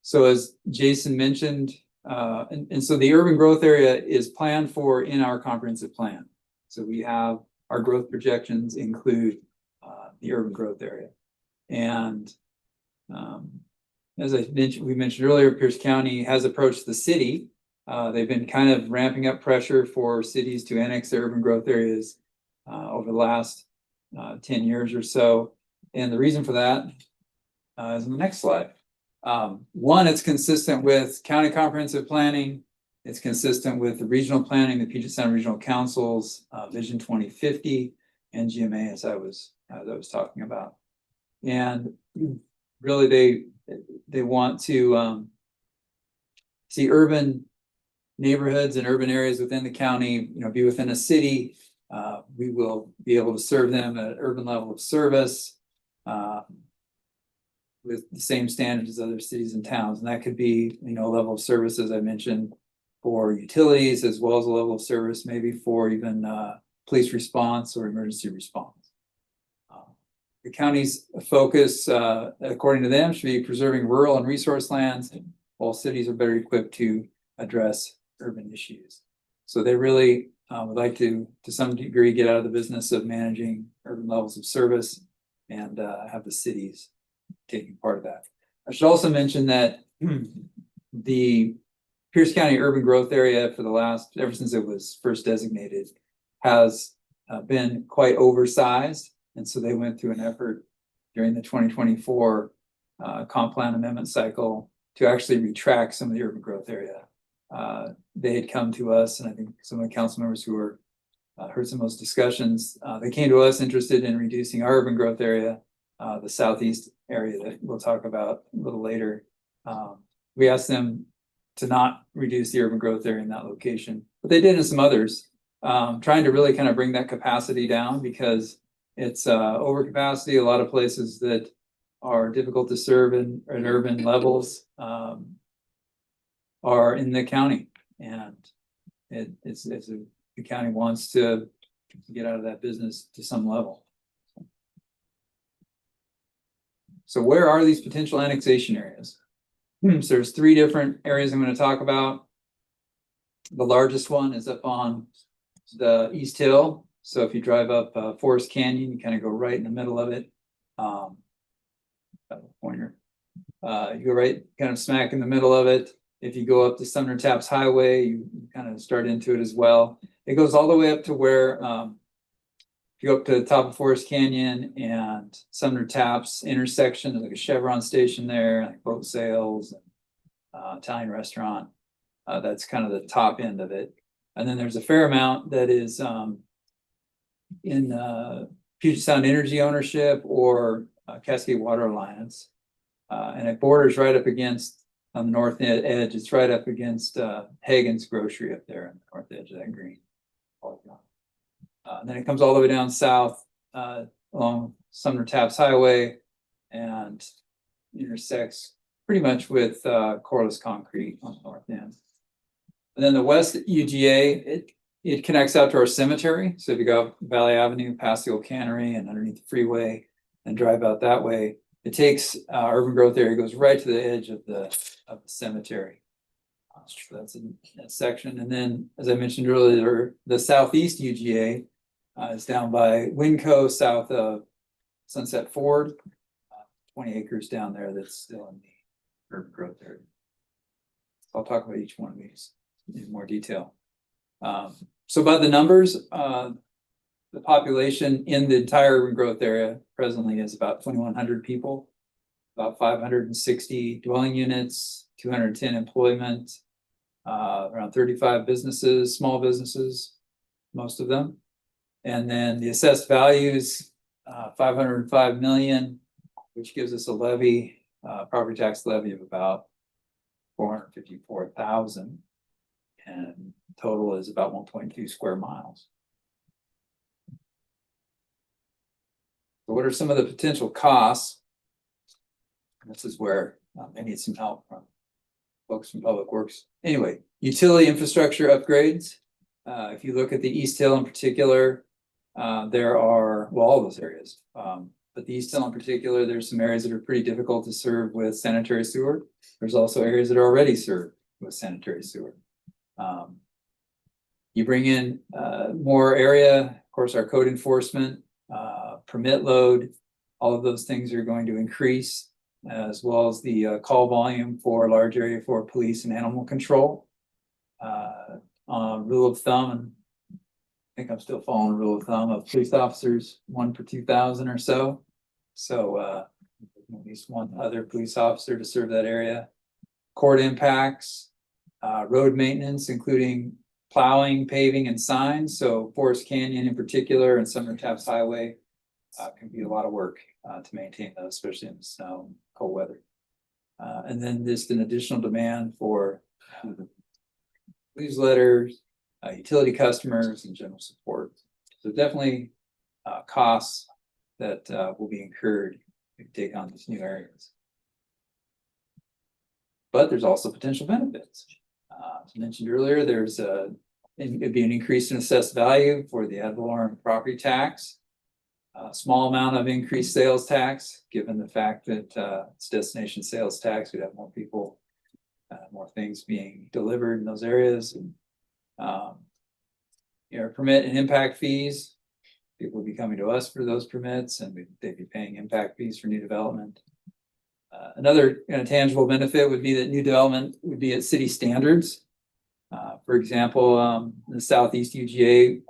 H: So as Jason mentioned, and so the urban growth area is planned for in our comprehensive plan. So we have our growth projections include the urban growth area. And as we mentioned earlier, Pierce County has approached the city. They've been kind of ramping up pressure for cities to annex their urban growth areas over the last 10 years or so. And the reason for that is in the next slide. One, it's consistent with county comprehensive planning. It's consistent with the regional planning, the Puget Sound Regional Council's Vision 2050 and GMA, as I was talking about. And really, they want to see urban neighborhoods and urban areas within the county, you know, be within a city. We will be able to serve them at an urban level of service with the same standards as other cities and towns. And that could be, you know, a level of service, as I mentioned, for utilities, as well as a level of service, maybe for even police response or emergency response. The county's focus, according to them, should be preserving rural and resource lands, while cities are better equipped to address urban issues. So they really would like to some degree, get out of the business of managing urban levels of service and have the cities taking part of that. I should also mention that the Pierce County urban growth area for the last, ever since it was first designated, has been quite oversized. And so they went through an effort during the 2024 comp plan amendment cycle to actually retract some of the urban growth area. They had come to us, and I think some of the council members who were heard some of those discussions, they came to us interested in reducing our urban growth area, the southeast area that we'll talk about a little later. We asked them to not reduce the urban growth area in that location, but they did in some others, trying to really kind of bring that capacity down because it's overcapacity. A lot of places that are difficult to serve in urban levels are in the county, and the county wants to get out of that business to some level. So where are these potential annexation areas? So there's 3 different areas I'm going to talk about. The largest one is up on the East Hill. So if you drive up Forest Canyon, you kind of go right in the middle of it. Pointer. You go right kind of smack in the middle of it. If you go up to Sumner Taps Highway, you kind of start into it as well. It goes all the way up to where if you go up to the top of Forest Canyon and Sumner Taps intersection, there's like a Chevron station there, like boat sales, and Italian restaurant. That's kind of the top end of it. And then there's a fair amount that is in Puget Sound Energy ownership or Cascade Water Alliance. And it borders right up against on the north edge. It's right up against Hagen's Grocery up there on the north edge of that green polygon. Then it comes all the way down south along Sumner Taps Highway and intersects pretty much with Corliss Concrete on the north end. And then the west UGA, it connects out to our cemetery. So if you go up Valley Avenue, past the old cannery and underneath the freeway and drive out that way, it takes urban growth area, goes right to the edge of the cemetery. So that's in that section. And then, as I mentioned earlier, the southeast UGA is down by Winco, south of Sunset Ford, 20 acres down there that's still in the urban growth area. I'll talk about each one of these in more detail. So by the numbers, the population in the entire urban growth area presently is about 2,100 people, about 560 dwelling units, 210 employment, around 35 businesses, small businesses, most of them. And then the assessed values, 505 million, which gives us a levy, property tax levy of about 454,000. And total is about 1.2 square miles. So what are some of the potential costs? This is where I need some help from folks from Public Works. Anyway, utility infrastructure upgrades. If you look at the East Hill in particular, there are, well, all those areas, but the East Hill in particular, there's some areas that are pretty difficult to serve with sanitary sewer. There's also areas that are already served with sanitary sewer. You bring in more area, of course, our code enforcement, permit load, all of those things are going to increase, as well as the call volume for large area for police and animal control. Rule of thumb, and I think I'm still following rule of thumb of police officers, 1 per 2,000 or so. So at least one other police officer to serve that area. Court impacts, road maintenance, including plowing, paving, and signs. So Forest Canyon in particular and Sumner Taps Highway can be a lot of work to maintain those, especially in the snow and cold weather. And then just an additional demand for newsletters, utility customers, and general support. So definitely costs that will be incurred if you take on these new areas. But there's also potential benefits. As mentioned earlier, there's it'd be an increase in assessed value for the ad valorem property tax. A small amount of increased sales tax, given the fact that it's destination sales tax, we'd have more people, more things being delivered in those areas. And, permit and impact fees. People would be coming to us for those permits, and they'd be paying impact fees for new development. Another tangible benefit would be that new development would be at city standards. For example, the Southeast UGA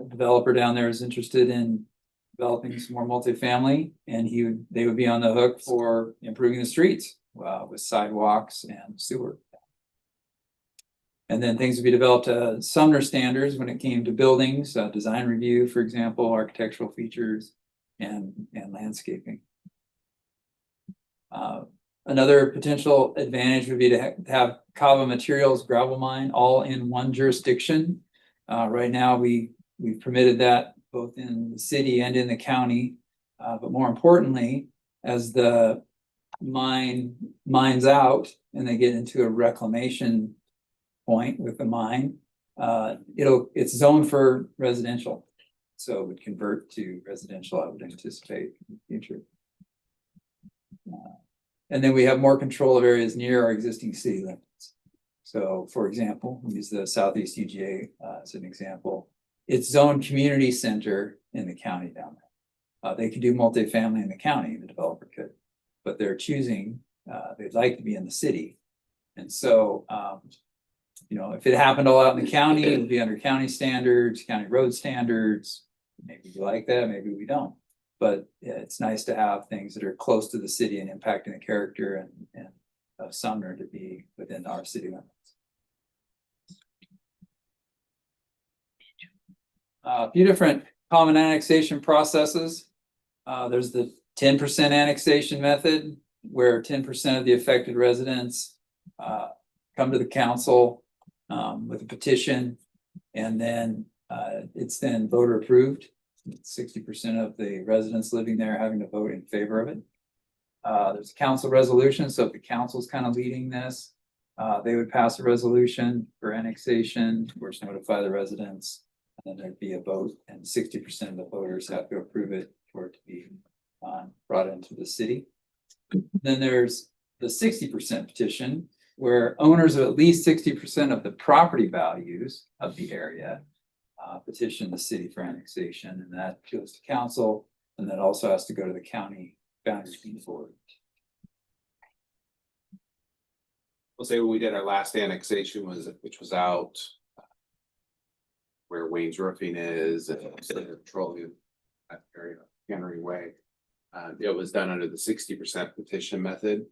H: developer down there is interested in developing some more multifamily, and they would be on the hook for improving the streets with sidewalks and sewer. And then things would be developed to Sumner standards when it came to buildings, design review, for example, architectural features, and landscaping. Another potential advantage would be to have Kava Materials gravel mine all in one jurisdiction. Right now, we've permitted that both in the city and in the county. But more importantly, as the mine mines out and they get into a reclamation point with the mine, it's zoned for residential. So it would convert to residential, I would anticipate in the future. And then we have more control of areas near our existing city limits. So for example, we use the Southeast UGA as an example. It's zoned community center in the county down there. They could do multifamily in the county, the developer could, but they're choosing, they'd like to be in the city. And so, if it happened all out in the county, it would be under county standards, county road standards. Maybe we like that, maybe we don't. But it's nice to have things that are close to the city and impacting the character and of Sumner to be within our city limits. A few different common annexation processes. There's the 10% annexation method. where 10% of the affected residents come to the council with a petition, and then it's then voter approved. 60% of the residents living there having to vote in favor of it. There's a council resolution, so if the council's kind of leading this, they would pass a resolution for annexation, of course, notify the residents, and then there'd be a vote, and 60% of the voters have to approve it for it to be brought into the city. Then there's the 60% petition, where owners of at least 60% of the property values of the area petition the city for annexation, and that goes to council, and that also has to go to the county boundary board.
B: We'll say when we did our last annexation which was out where Wayne's Roofing is and Petroleum, that area, Henry Way. It was done under the 60% petition method.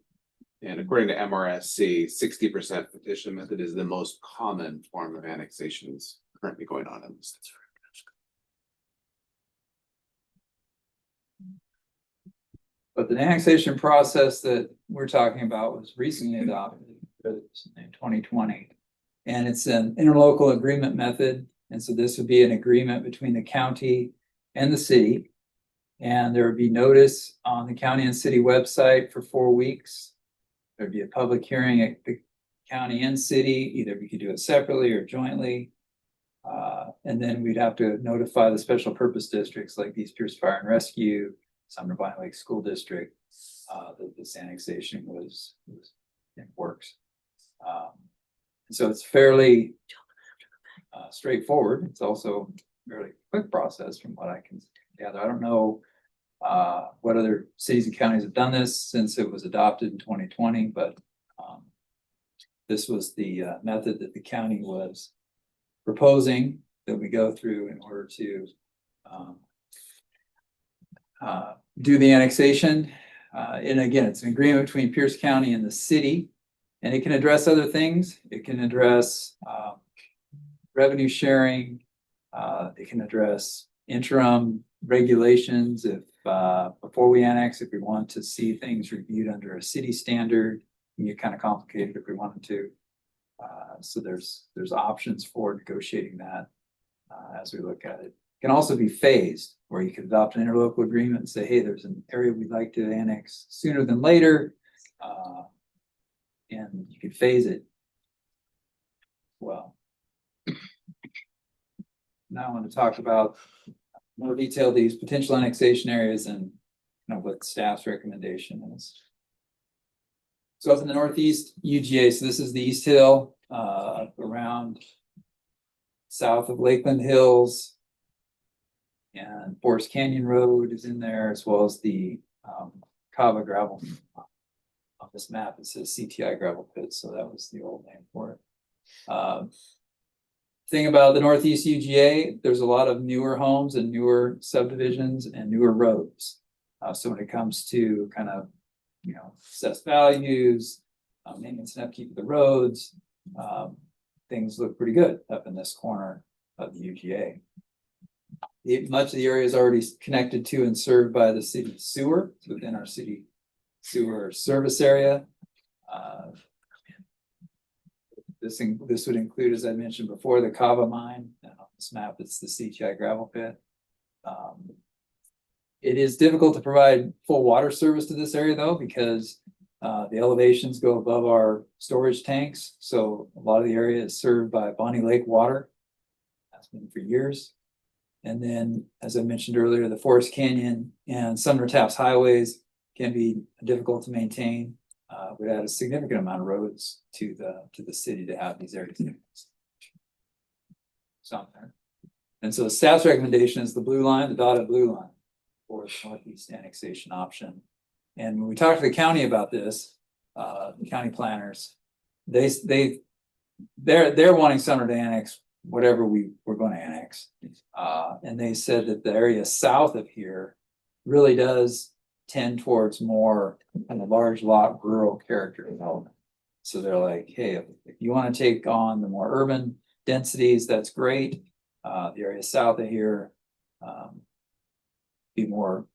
B: And according to MRSC, 60% petition method is the most common form of annexations currently going on in this.
H: But the annexation process that we're talking about was recently adopted in 2020. And it's an interlocal agreement method. And so this would be an agreement between the county and the city. And there would be notice on the county and city website for 4 weeks. There'd be a public hearing at the county and city. Either we could do it separately or jointly. And then we'd have to notify the special purpose districts like East Pierce Fire and Rescue, Sumner Vine Lake School District, that this annexation was in works. And so it's fairly straightforward. It's also a fairly quick process from what I can gather. I don't know what other cities and counties have done this since it was adopted in 2020, but this was the method that the county was proposing that we go through in order to do the annexation. And again, it's an agreement between Pierce County and the city, and it can address other things. It can address revenue sharing. It can address interim regulations if before we annex, if we want to see things reviewed under a city standard, it can get kind of complicated if we wanted to. So there's options for negotiating that as we look at it. It can also be phased, where you could adopt an interlocal agreement and say, hey, there's an area we'd like to annex sooner than later. And you could phase it well. Now I want to talk about more detail these potential annexation areas and what staff's recommendation is. So up in the northeast UGA, so this is the East Hill around south of Lakeland Hills, and Forest Canyon Road is in there, as well as the Cava gravel. On this map it says CTI gravel pit, so that was the old name for it. Thing about the northeast UGA, there's a lot of newer homes and newer subdivisions and newer roads. So when it comes to kind of assessed values, maintenance and upkeep of the roads, things look pretty good up in this corner of the UGA. Much of the area is already connected to and served by the city sewer. It's within our city sewer service area. This would include, as I mentioned before, the Cava mine. And on this map, it's the CTI gravel pit. It is difficult to provide full water service to this area though, because the elevations go above our storage tanks. So a lot of the area is served by Bonnie Lake water. That's been for years. And then, as I mentioned earlier, the Forest Canyon and Sumner Taps highways can be difficult to maintain. We add a significant amount of roads to the city to have these areas. And so the staff's recommendation is the blue line, the dotted blue line, for the northeast annexation option. And when we talked to the county about this, the county planners, they're wanting Sumner to annex whatever we were going to annex. And they said that the area south of here really does tend towards more kind of large lot rural character development. So they're like, hey, if you want to take on the more urban densities, that's great. The area south of here be more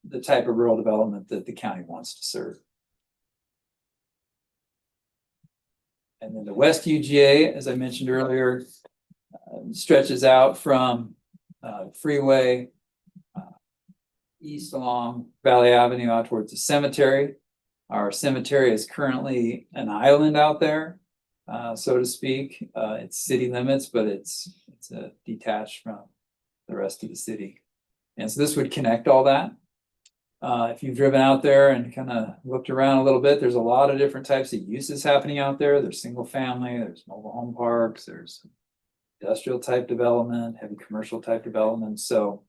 H: the type of rural development that the county wants to serve. And then the West UGA, as I mentioned earlier, stretches out from freeway east along Valley Avenue out towards the cemetery. Our cemetery is currently an island out there, so to speak. It's city limits, but it's detached from the rest of the city. And so this would connect all that. If you've driven out there and kind of looked around a little bit, there's a lot of different types of uses happening out there. There's single family, there's mobile home parks, there's industrial type development, heavy commercial type development. So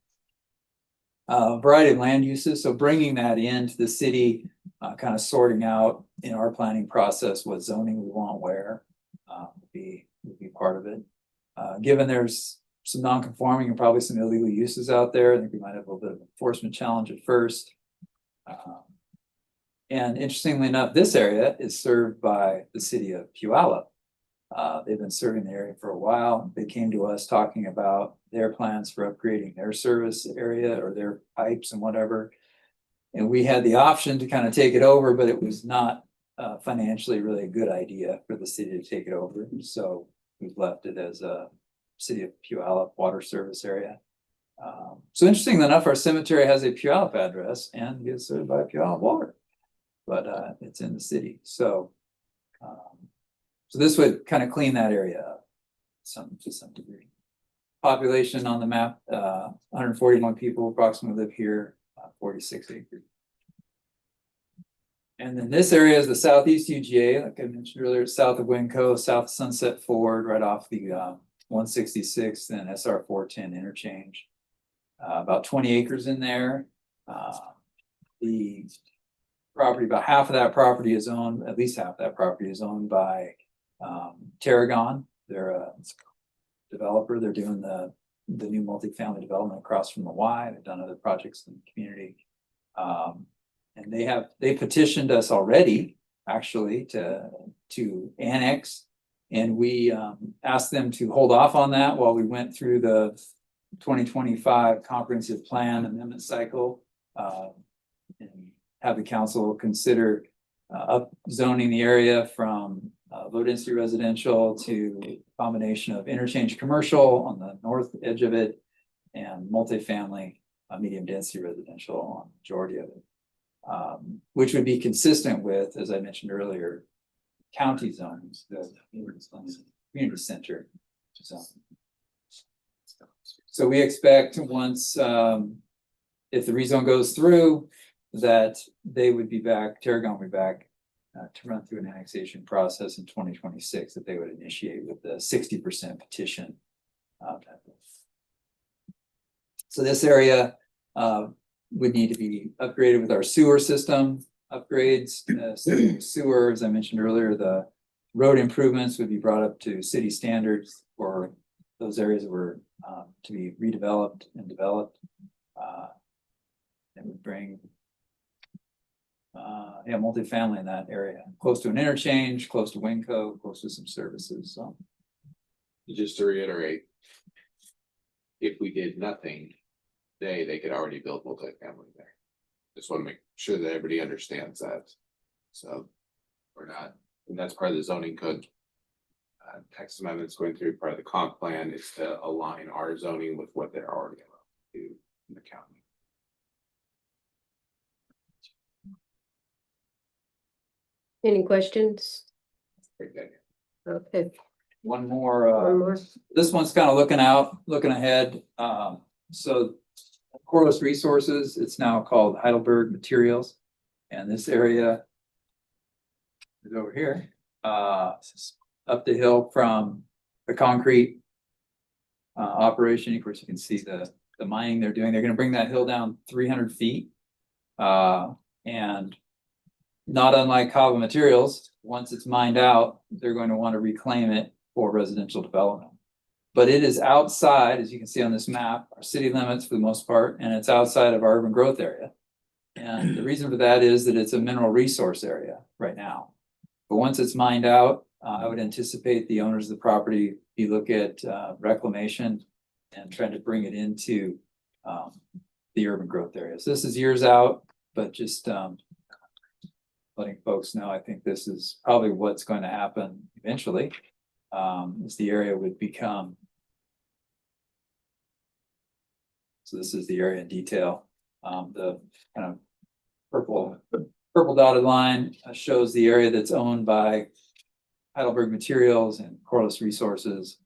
H: a variety of land uses. So bringing that into the city, kind of sorting out in our planning process what zoning we want where would be part of it. Given there's some non-conforming and probably some illegal uses out there, I think we might have a little bit of an enforcement challenge at first. And interestingly enough, this area is served by the city of Puyallup. They've been serving the area for a while. They came to us talking about their plans for upgrading their service area or their pipes and whatever. And we had the option to kind of take it over, but it was not financially really a good idea for the city to take it over. So we've left it as a city of Puyallup water service area. So interestingly enough, our cemetery has a Puyallup address and gets served by Puyallup Water, but it's in the city. So this would kind of clean that area up to some degree. Population on the map, 141 people approximately live here, 46 acres. And then this area is the Southeast UGA, like I mentioned earlier, south of Winco, south of Sunset Ford, right off the 166th and SR 410 interchange. About 20 acres in there. The property, about half of that property is owned, at least half that property is owned by Terragon. They're a developer. They're doing the new multifamily development across from the Y. They've done other projects in the community. And they petitioned us already, actually, to annex. And we asked them to hold off on that while we went through the 2025 comprehensive plan amendment cycle, and have the council consider up zoning the area from low density residential to a combination of interchange commercial on the north edge of it and multifamily medium density residential on the majority of it, which would be consistent with, as I mentioned earlier, county zones, the community center zone. So we expect once, if the rezone goes through, that they would be back, Terragon would be back to run through an annexation process in 2026 that they would initiate with the 60% petition. So this area would need to be upgraded with our sewer system upgrades. Sewer, as I mentioned earlier, the road improvements would be brought up to city standards for those areas that were to be redeveloped and developed. It would bring multifamily in that area, close to an interchange, close to Winco, close to some services. So
B: Just to reiterate, if we did nothing, they could already build multifamily there. Just want to make sure that everybody understands that. So we're not, and that's part of the zoning code. Text amendments going through part of the comp plan is to align our zoning with what they're already allowed to do in the county.
A: Any questions?
B: Great idea.
A: Okay,
H: one more,
A: one more.
H: this one's kind of looking ahead. So Corliss Resources, it's now called Heidelberg Materials. And this area is over here, up the hill from the concrete operation. Of course, you can see the mining they're doing. They're going to bring that hill down 300 feet. And not unlike Kava Materials, once it's mined out, they're going to want to reclaim it for residential development. But it is outside, as you can see on this map, our city limits for the most part, and it's outside of our urban growth area. And the reason for that is that it's a mineral resource area right now. But once it's mined out, I would anticipate the owners of the property be look at reclamation and trying to bring it into the urban growth areas. This is years out, but just letting folks know, I think this is probably what's going to happen eventually. Is the area would become. So this is the area in detail. The kind of purple dotted line shows the area that's owned by Heidelberg Materials and Corliss Resources.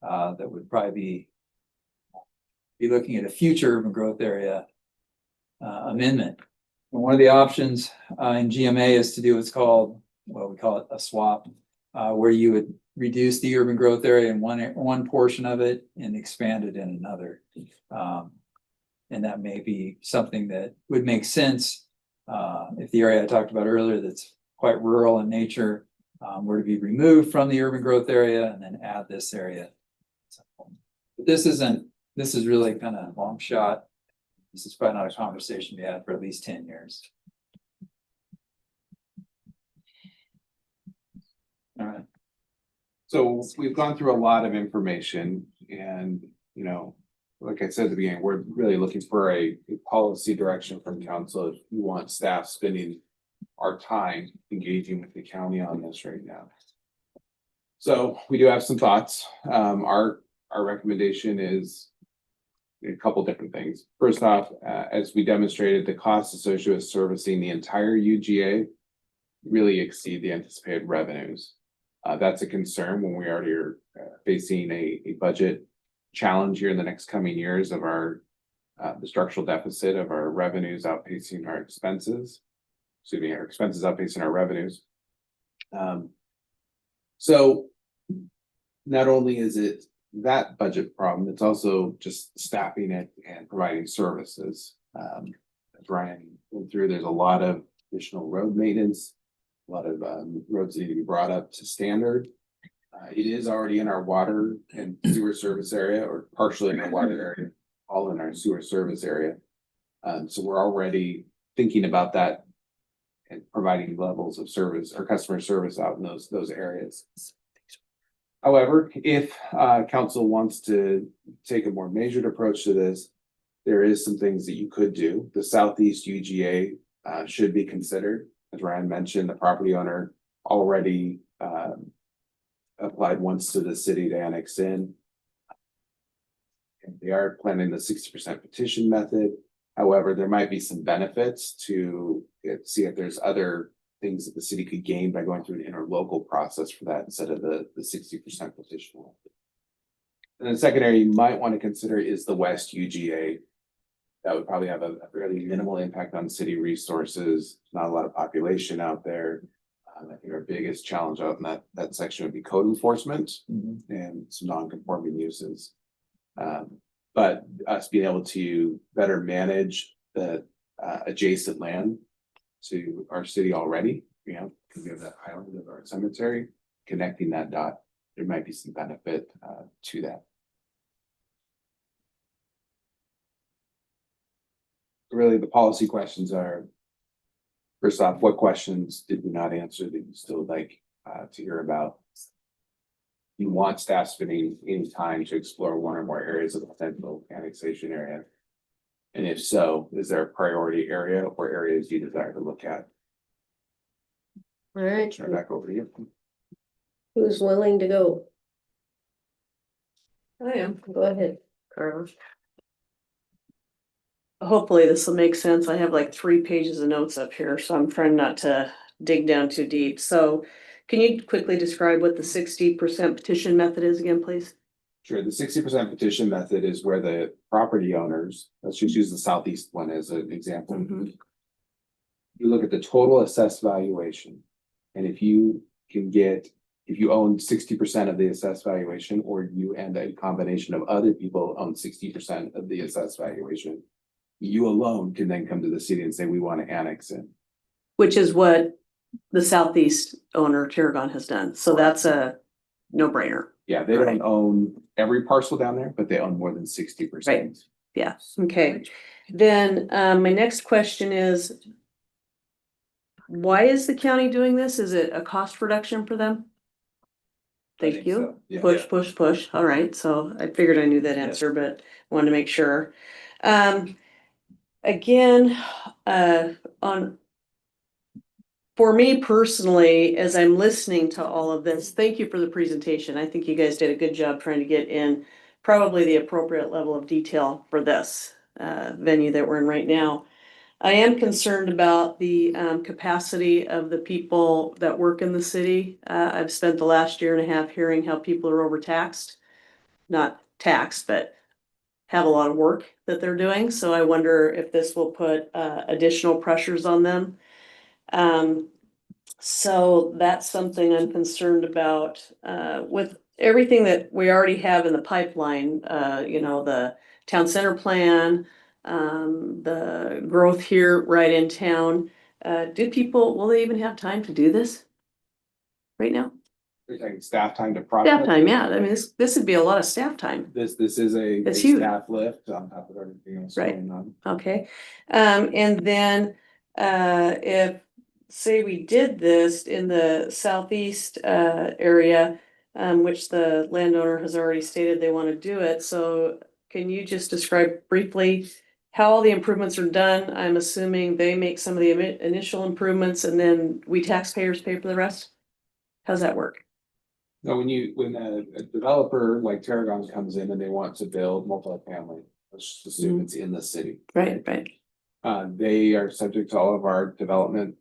H: That would probably be looking at a future urban growth area amendment. And one of the options in GMA is to do what's called, well, we call it a swap, where you would reduce the urban growth area in one portion of it and expand it in another. And that may be something that would make sense if the area I talked about earlier that's quite rural in nature were to be removed from the urban growth area and then add this area. But this is really kind of a long shot. This is probably not a conversation we had for at least 10 years. All right.
B: So we've gone through a lot of information and, you know, like I said at the beginning, we're really looking for a policy direction from council. If you want staff spending our time engaging with the county on this right now. So we do have some thoughts. Our recommendation is a couple different things. First off, as we demonstrated, the costs associated with servicing the entire UGA really exceed the anticipated revenues. That's a concern when we already are facing a budget challenge here in the next coming years of our the structural deficit of our revenues outpacing our expenses. Excuse me, our expenses outpacing our revenues. So not only is it that budget problem, it's also just staffing it and providing services. As Ryan went through, there's a lot of additional road maintenance, a lot of roads need to be brought up to standard. It is already in our water and sewer service area, or partially in our water area, all in our sewer service area. So we're already thinking about that and providing levels of service or customer service out in those areas. However, if council wants to take a more measured approach to this, there is some things that you could do. The Southeast UGA should be considered. As Ryan mentioned, the property owner already applied once to the city to annex in. And they are planning the 60% petition method. However, there might be some benefits to see if there's other things that the city could gain by going through an interlocal process for that instead of the 60% petition. And the second area you might want to consider is the West UGA. That would probably have a fairly minimal impact on city resources, not a lot of population out there. I think our biggest challenge out in that section would be code enforcement and some non-conforming uses. But us being able to better manage the adjacent land to our city already, you know, because we have that island of our cemetery, connecting that dot, there might be some benefit to that. Really, the policy questions are, first off, what questions did we not answer that you still would like to hear about? You want staff spending any time to explore one or more areas of the potential annexation area? And if so, is there a priority area or areas you desire to look at?
A: All right,
B: Turn it back over to you.
A: who's willing to go?
I: I am.
A: Go ahead, Carla.
I: Hopefully this will make sense. I have like 3 pages of notes up here, so I'm trying not to dig down too deep. So can you quickly describe what the 60% petition method is again, please?
B: Sure, the 60% petition method is where the property owners, let's just use the southeast one as an example. You look at the total assessed valuation. And if you own 60% of the assessed valuation, or you and a combination of other people own 60% of the assessed valuation, you alone can then come to the city and say, we want to annex in.
I: Which is what the Southeast owner, Terragon, has done. So that's a no-brainer.
B: Yeah, they don't own every parcel down there, but they own more than 60%.
I: Yeah, okay. Then my next question is, why is the county doing this? Is it a cost reduction for them?
B: I
I: Thank
B: think
I: you.
B: so, yeah.
I: Push, push, push. All right, so I figured I knew that answer, but wanted to make sure. again, on. For me personally, as I'm listening to all of this, thank you for the presentation. I think you guys did a good job trying to get in probably the appropriate level of detail for this venue that we're in right now. I am concerned about the capacity of the people that work in the city. I've spent the last year and a half hearing how people are overtaxed. Not taxed, but have a lot of work that they're doing. So I wonder if this will put additional pressures on them. So that's something I'm concerned about, with everything that we already have in the pipeline, you know, the town center plan, the growth here right in town. Will they even have time to do this? Right now?
B: You're talking staff time to process.
I: Staff time, yeah, I mean, this would be a lot of staff time.
B: This is a
I: It's huge.
B: staff lift on top of everything else
I: Right.
B: going on.
I: Okay, and then, if, say we did this in the southeast, area, which the landowner has already stated they want to do it, so can you just describe briefly how all the improvements are done? I'm assuming they make some of the initial improvements and then we taxpayers pay for the rest? How's that work?
B: No, when a developer like Terragon comes in and they want to build multifamily, let's just assume it's in the city.
I: Right.
B: They are subject to all of our development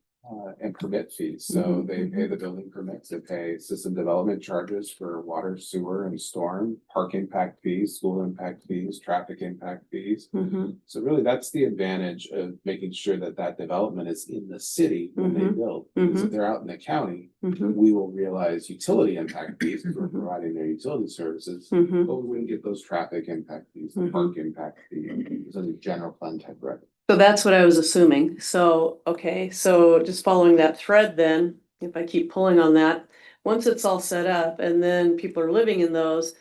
B: and permit fees. So
I: Mhm,
B: they pay the building permits, they pay system development charges for water, sewer and storm, park impact fees, school impact fees, traffic impact fees.
I: Mm-hmm,
B: So really, that's the advantage of making sure that that development is in the city when they build. Because if they're out in the county,
I: mm-hmm,
B: we will realize utility impact fees because we're
I: Mhm.
B: providing their utility services.
I: mm-hmm.
B: But we wouldn't get those traffic impact fees, the
I: Mhm.
B: park impact fees, those are general fund type revenue.
I: So that's what I was assuming. So, okay, so just following that thread then, if I keep pulling on that, once it's all set up and then people are living in those,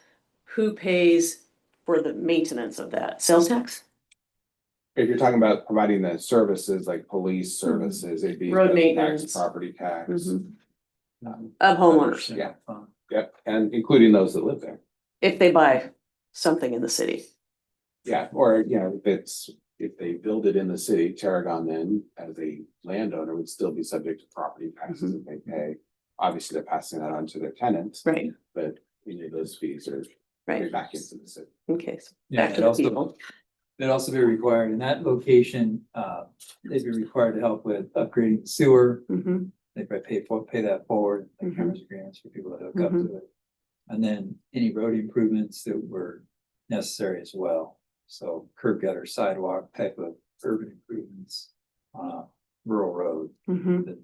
I: who pays for the maintenance of that? Sales tax?
B: If you're talking about providing the services like police services, it'd be
I: Road
B: sales
I: maintenance.
B: tax, property tax.
I: Mhm.
B: um,
I: Of homeowners,
B: Yeah. Yep, and including those that live there.
I: if they buy something in the city.
B: Yeah, or, you know, if they build it in the city, Terragon then, as a landowner, would still be subject to property taxes that they pay. Obviously, they're passing that on to their tenants,
I: Right,
B: but you know, those fees are
I: right.
B: paid back into the city.
I: Okay, so
H: Yeah,
I: back to the people.
H: they'd also be required in that location, they'd be required to help with upgrading the sewer.
I: Mm-hmm,
H: They probably pay that forward, like
I: Mhm.
H: cameras agreements for people to hook up
I: Mhm.
H: to it. And then any road improvements that were necessary as well. So curb gutter, sidewalk type of urban improvements on a rural road.
I: mm-hmm.
H: that-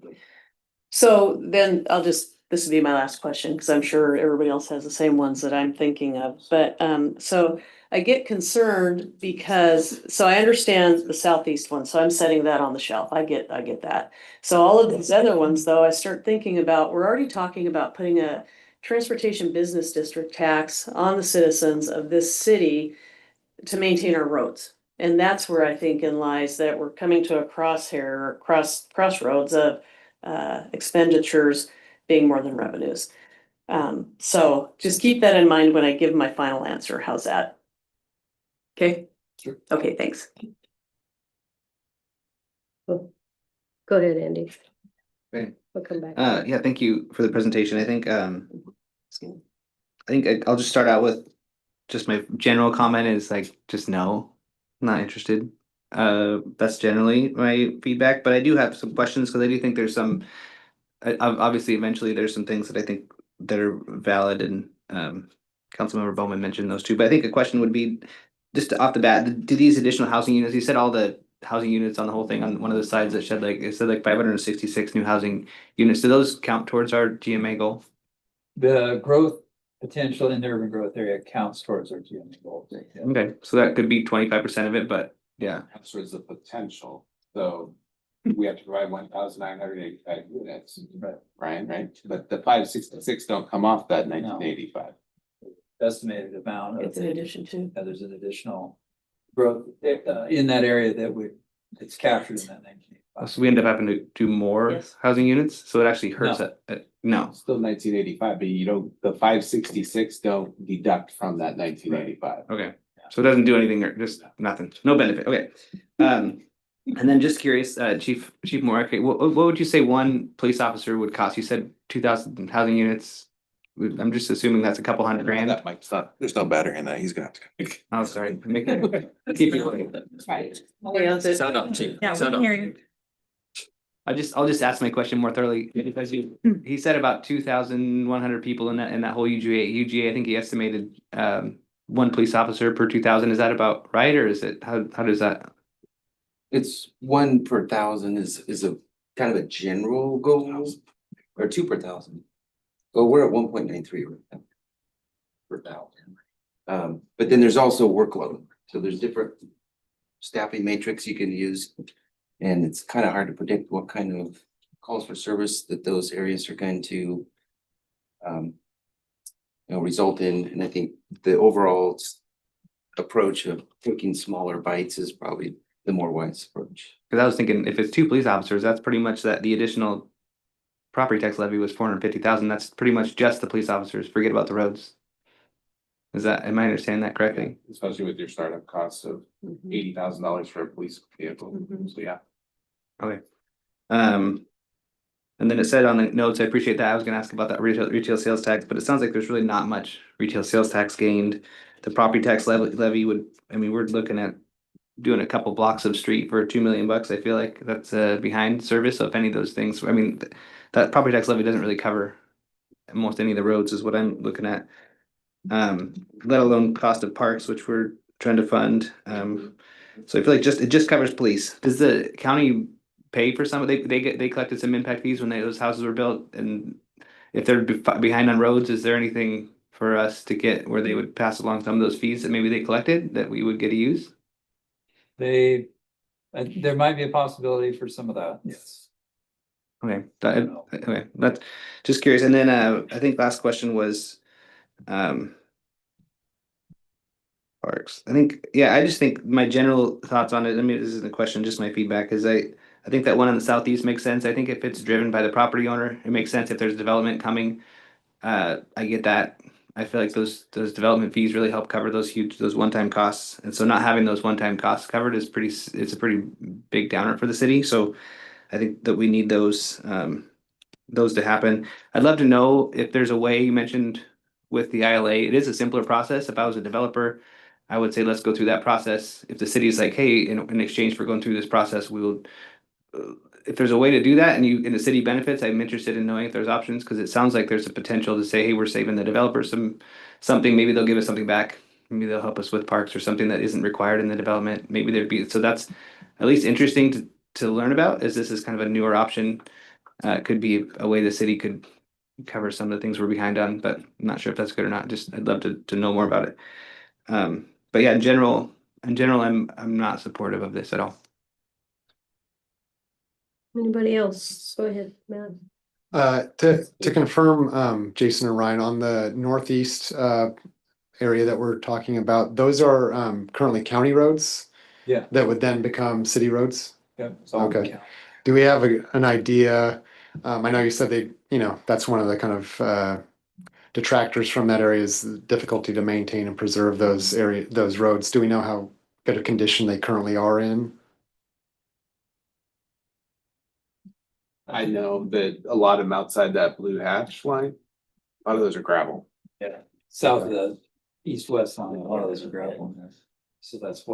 I: So then this will be my last question, because I'm sure everybody else has the same ones that I'm thinking of, but so I get concerned because, so I understand the southeast one, so I'm setting that on the shelf. I get that. So all of these other ones, though, I start thinking about, we're already talking about putting a transportation business district tax on the citizens of this city to maintain our roads. And that's where I think in lies that we're coming to a crossroads of expenditures being more than revenues. So just keep that in mind when I give my final answer. How's that? Okay?
B: Sure.
I: Okay, thanks.
A: Go ahead, Andy.
F: Okay.
A: We'll come back.
F: Yeah, thank you for the presentation. I think I'll just start out with just my general comment is like, just no, not interested. That's generally my feedback, but I do have some questions because I do think there's some, obviously, eventually there's some things that I think that are valid and Councilmember Bowman mentioned those too, but I think a question would be just off the bat, do these additional housing units, you said all the housing units on the whole thing on one of the sides that it said like 566 new housing units, do those count towards our GMA goal?
H: The growth potential in the urban growth area counts towards our GMA goals. Yeah.
F: Okay, so that could be 25% of it, but yeah.
B: That's towards the potential, so we have to provide 1,985 units.
H: Right.
B: Right? But the 566 don't come off that 1985.
H: Estimated amount of.
I: It's in addition to.
H: There's an additional growth in that area it's captured in that 1985.
F: So we end up having to do more
I: Yes.
F: housing units, so it actually hurts
H: No.
F: no.
B: Still 1985, but you don't, the 566 don't deduct from that 1985.
F: Okay, so it doesn't do anything, or just nothing, no benefit, okay. And then just curious, Chief Moore, okay, what would you say one police officer would cost? You said 2,000 housing units. I'm just assuming that's a couple hundred grand.
J: That mic's not, there's no battery in that. He's gonna have to.
F: Oh, sorry. Keep you.
E: Right.
I: Yeah, the-
J: Sound off, chief.
E: Yeah, we
J: Sound
E: can
J: off.
E: hear you.
F: I'll just ask my question more thoroughly because he said about 2,100 people in that whole UGA. I think he estimated one police officer per 2,000. Is that about right, or is it how does that?
J: It's 1 per 1,000 is a kind of a general goal, or 2 per 1,000. Well, we're at 1.93 right now. Per 1,000. But then there's also workload, so there's different staffing matrix you can use. And it's kind of hard to predict what kind of calls for service that those areas are going to result in. And I think the overall approach of taking smaller bites is probably the more wise approach.
F: Because I was thinking if it's 2 police officers, that's pretty much that the additional property tax levy was 450,000. That's pretty much just the police officers. Forget about the roads. Am I understanding that correctly?
B: Especially with your startup costs of $80,000 for a police vehicle. So yeah.
F: Okay. And then it said on the notes, I appreciate that. I was gonna ask about that retail sales tax, but it sounds like there's really not much retail sales tax gained. The property tax levy would, I mean, we're looking at doing a couple blocks of street for $2 million. I feel like that's behind service. So if any of those things, I mean, that property tax levy doesn't really cover almost any of the roads is what I'm looking at. Let alone cost of parks, which we're trying to fund. So I feel like it just covers police. Does the county pay for some of they collected some impact fees when those houses were built? And if they're behind on roads, is there anything for us to get where they would pass along some of those fees that maybe they collected that we would get to use?
H: There might be a possibility for some of that, yes.
F: Okay, okay, that's just curious. And then I think last question was parks. I think, yeah, I just think my general thoughts on it, I mean, this isn't a question, just my feedback is I think that one in the southeast makes sense. I think if it's driven by the property owner, it makes sense if there's development coming. I get that. I feel like those development fees really help cover those one-time costs. And so not having those one-time costs covered is it's a pretty big downer for the city. So I think that we need those to happen. I'd love to know if there's a way you mentioned with the ILA, it is a simpler process. If I was a developer, I would say, let's go through that process. If the city is like, hey, in exchange for going through this process, we will, if there's a way to do that and the city benefits, I'm interested in knowing if there's options, because it sounds like there's a potential to say, hey, we're saving the developer something, maybe they'll give us something back. Maybe they'll help us with parks or something that isn't required in the development. Maybe there'd be, so that's at least interesting to learn about, as this is kind of a newer option. Could be a way the city could cover some of the things we're behind on, but I'm not sure if that's good or not. Just I'd love to know more about it. But yeah, in general, I'm not supportive of this at all.
A: Anybody else? Go ahead, Matt.
G: To confirm, Jason and Ryan, on the northeast area that we're talking about, those are currently county roads
H: Yeah.
G: that would then become city roads.
H: Yep. it's all
G: Okay.
H: count.
G: Do we have an idea? I know you said that's one of the kind of detractors from that area is the difficulty to maintain and preserve those roads. Do we know how good a condition they currently are in?
B: I know that a lot of them outside that blue hatch line, a lot of those are gravel.
H: Yeah, south of the east-west line, a lot of those are gravel. So that's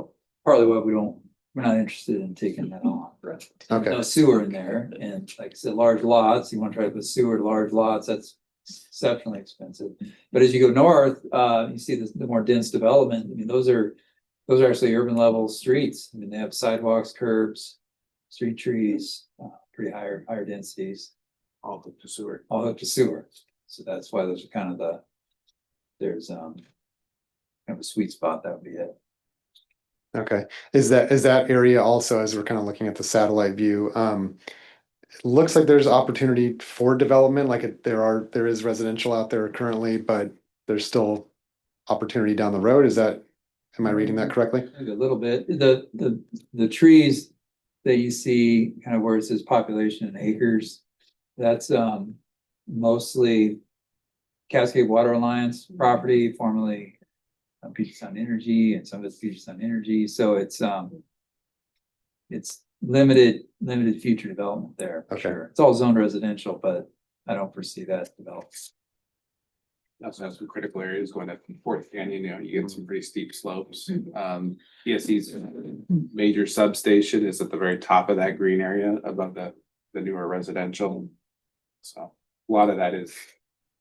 H: partly why we're not interested in taking that on. Right?
G: Okay.
H: No sewer in there, and like I said, large lots, you want to try to put sewer to large lots, that's exceptionally expensive. But as you go north, you see the more dense development. I mean, those are actually urban level streets. I mean, they have sidewalks, curbs, street trees, pretty higher densities.
B: All hooked to sewer.
H: All hooked to sewer. So that's why those are kind of there's kind of a sweet spot. That would be it.
G: Okay. Is that area also, as we're kind of looking at the satellite view, it looks like there's opportunity for development, like there is residential out there currently, but there's still opportunity down the road. Am I reading that correctly?
H: Maybe a little bit. The trees that you see kind of where it says population in acres, that's mostly Cascade Water Alliance property, formerly Puget Sound Energy, and some of it's Puget Sound Energy. So it's limited future development there. For
G: Okay.
H: sure. It's all zoned residential, but I don't foresee that developing.
B: That's some critical areas going up from Fort Canyon, you get some pretty steep slopes. PSC's major substation is at the very top of that green area above the newer residential. So a lot of that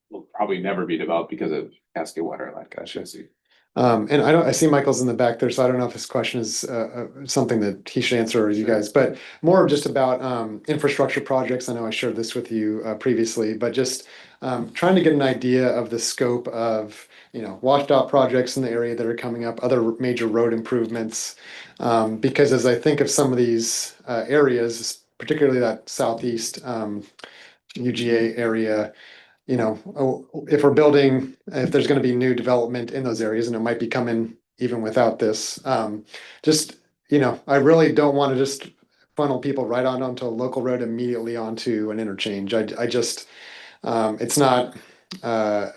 B: will probably never be developed because of Cascade water line.
G: Gotcha. And I see Michael's in the back there, so I don't know if this question is something that he should answer or you guys, but more just about infrastructure projects. I know I shared this with you previously, but just trying to get an idea of the scope of, washed out projects in the area that are coming up, other major road improvements. Because as I think of some of these areas, particularly that southeast UGA area, if we're building, if there's gonna be new development in those areas, and it might be coming even without this, I really don't wanna just funnel people right onto a local road immediately onto an interchange. I just, it's not a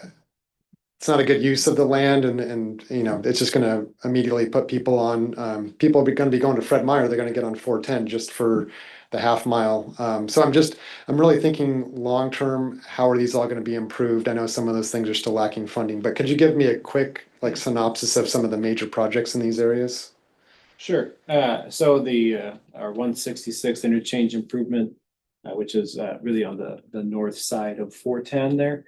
G: good use of the land and it's just gonna immediately put people on, people are gonna be going to Fred Meyer, they're gonna get on 410 just for the half mile. So I'm really thinking long-term, how are these all gonna be improved? I know some of those things are still lacking funding, but could you give me a quick synopsis of some of the major projects in these areas?
K: Sure. So our 166 interchange improvement, which is really on the north side of 410 there,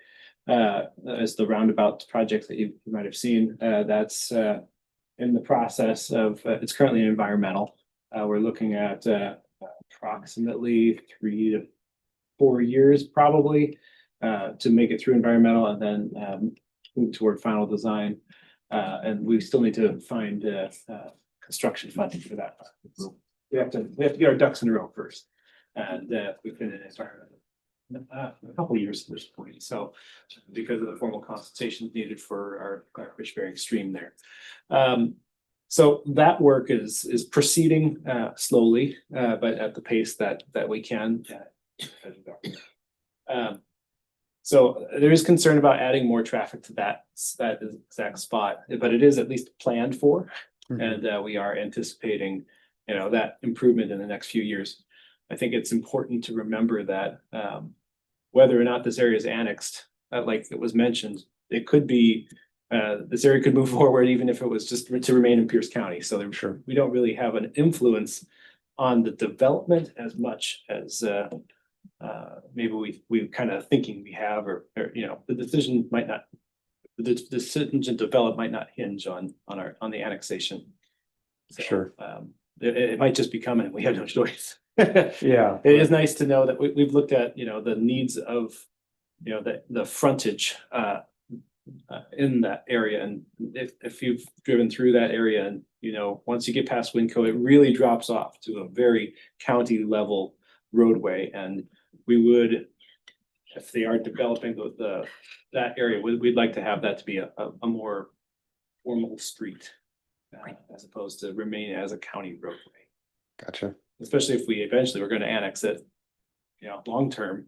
K: as the roundabout project that you might have seen, that's in the process of, it's currently environmental. We're looking at approximately 3 to 4 years probably to make it through environmental and then move toward final design. And we still need to find construction funding for that. We have to get our ducks in a row first. And we've been in environmental a couple of years at this point. So because of the formal consultation needed for our fish bearing stream there. So that work is proceeding slowly, but at the pace that we can. So there is concern about adding more traffic to that exact spot, but it is at least planned for. And we are anticipating, that improvement in the next few years. I think it's important to remember that whether or not this area is annexed, like it was mentioned, it could be this area could move forward even if it was just to remain in Pierce County. So we don't really have an influence on the development as much as maybe we kind of thinking we have, or the decision might not. The decision to develop might not hinge on the annexation. So,
G: Sure.
K: It might just be coming and we have no choice.
G: Yeah.
K: It is nice to know that we've looked at, the needs of, the frontage in that area. And if you've driven through that area and, once you get past Winco, it really drops off to a very county level roadway. And we would, if they are developing that area, we'd like to have that to be a more formal street as opposed to remain as a county roadway.
G: Gotcha.
K: Especially if we eventually we're going to annex it, long term,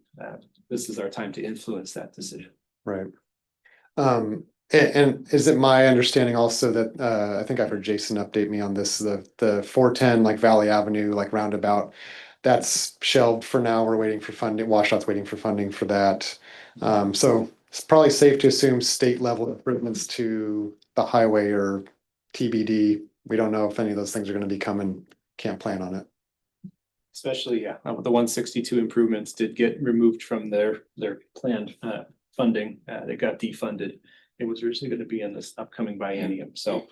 K: this is our time to influence that decision.
G: Right. And is it my understanding also that I think I've heard Jason update me on this, the 410 Valley Avenue roundabout, that's shelved for now. We're waiting for funding. Washout's waiting for funding for that. So it's probably safe to assume state level improvements to the highway or TBD. We don't know if any of those things are going to be coming. Can't plan on it.
K: Especially, the 162 improvements did get removed from their planned funding. They got defunded. It was originally going to be in this upcoming biennium. So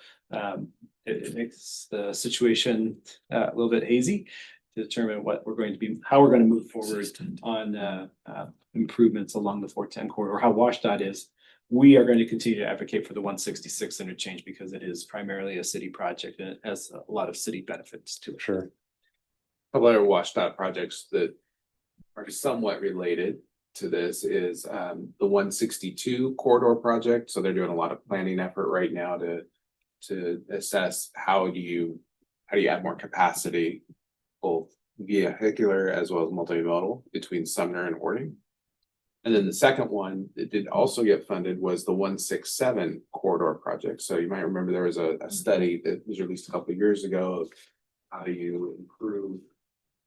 K: it makes the situation a little bit hazy to determine how we're going to move forward on improvements along the 410 corridor, how WashDOT is. We are going to continue to advocate for the 166 interchange because it is primarily a city project and it has a lot of city benefits to it.
G: Sure.
B: A couple other WashDOT projects that are somewhat related to this is the 162 corridor project. So they're doing a lot of planning effort right now to assess how do you add more capacity, both vehicular as well as multimodal between Sumner and Orting. And then the second one that did also get funded was the 167 corridor project. So you might remember there was a study that was released a couple of years ago of how do you improve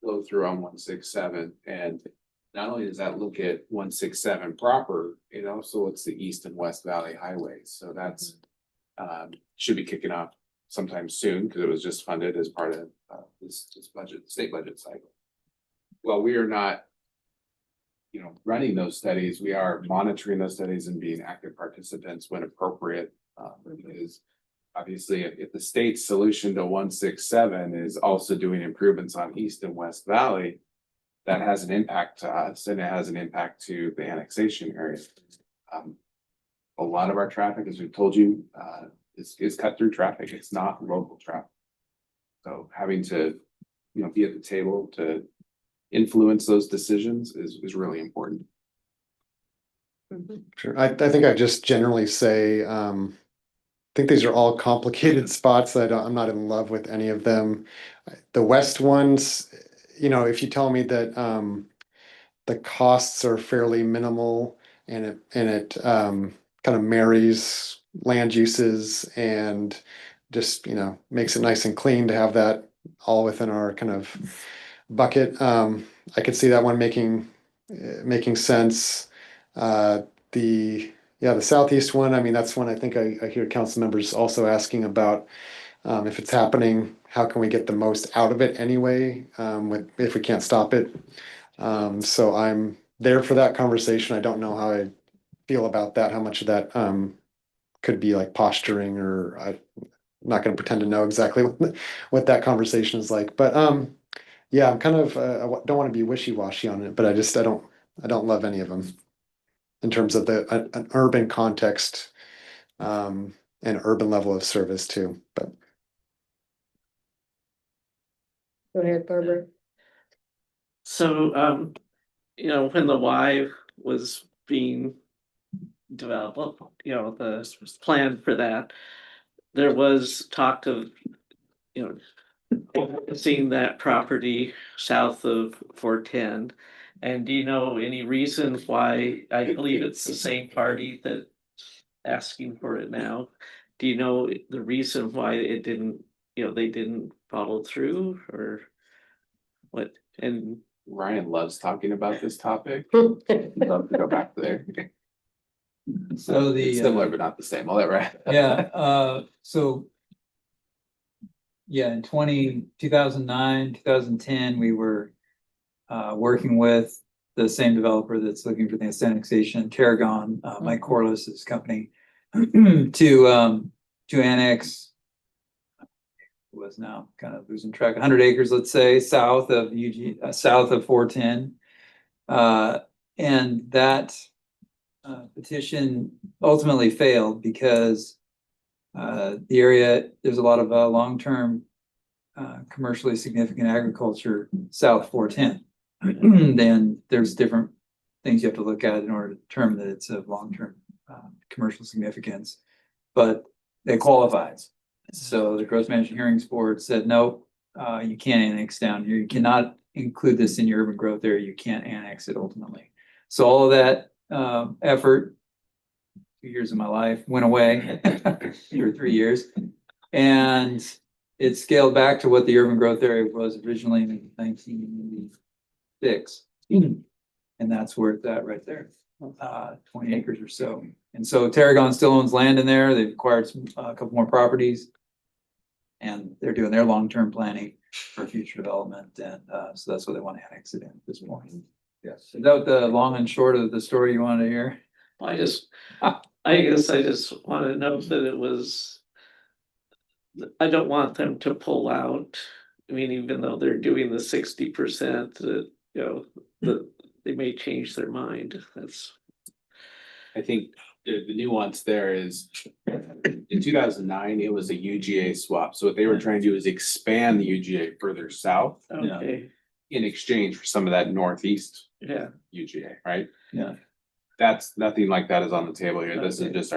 B: flow through on 167, and not only does that look at 167 proper, it also looks the East and West Valley highways, so that's should be kicking off sometime soon, because it was just funded as part of this state budget cycle. Well, we are not, running those studies, we are monitoring those studies and being active participants when appropriate. Because obviously, if the state's solution to 167 is also doing improvements on East and West Valley, that has an impact to us, and it has an impact to the annexation area. A lot of our traffic, as we've told you, is cut through traffic. It's not local traffic. So having to, be at the table to influence those decisions is really important.
G: Sure. I think I just generally say, I think these are all complicated spots. I'm not in love with any of them. The west ones, if you tell me that the costs are fairly minimal and it kind of marries land uses and just, makes it nice and clean to have that all within our kind of bucket. I could see that one making sense. The southeast one, I mean, that's one I think I hear council members also asking about. If it's happening, how can we get the most out of it anyway, if we can't stop it? So I'm there for that conversation. I don't know how I feel about that, how much of that could be like posturing, or I'm not gonna pretend to know exactly what that conversation is like. But yeah, I'm kind of, I don't want to be wishy-washy on it, but I don't love any of them in terms of an urban context, and urban level of service too, but.
A: Go ahead, Barbara.
D: So, when the Y was being developed, the plan for that, there was talk of, seeing that property south of 410. And do you know any reason why? I believe it's the same party that's asking for it now. Do you know the reason why it didn't, they didn't follow through, or what? And
B: Ryan loves talking about this topic. Love to go back there.
H: So
B: It's similar, but not the same. I'll let Ryan.
H: Yeah, so. Yeah, in 2009, 2010, we were working with the same developer that's looking for the annexation, Terragon, Mike Corliss' company, to annex. Was now kind of losing track, 100 acres, let's say, south of south of 410. And that petition ultimately failed because the area, there's a lot of long-term commercially significant agriculture south 410. Then there's different things you have to look at in order to determine that it's of long-term commercial significance, but they qualified. So the Gross Management Hearings Board said, no, you can't annex down here. You cannot include this in your urban growth area. You can't annex it ultimately. So all of that effort, 2 years of my life, went away, 2 or 3 years. And it scaled back to what the urban growth area was originally in 1996. And that's where it's at right there, 20 acres or so. And so Terragon still owns land in there. They've acquired a couple more properties. And they're doing their long-term planning for future development. And so that's what they want to annex it in at this point. Yes. Is that the long and short of the story you wanted to hear?
D: I guess I just want to know that it was, I don't want them to pull out. I mean, even though they're doing the 60%, they may change their mind. That's.
B: I think the nuance there is in 2009, it was a UGA swap. So what they were trying to do is expand the UGA further south.
D: Okay.
B: In exchange for some of that northeast UGA, right?
H: Yeah.
B: That's nothing like that is on the table here. This is just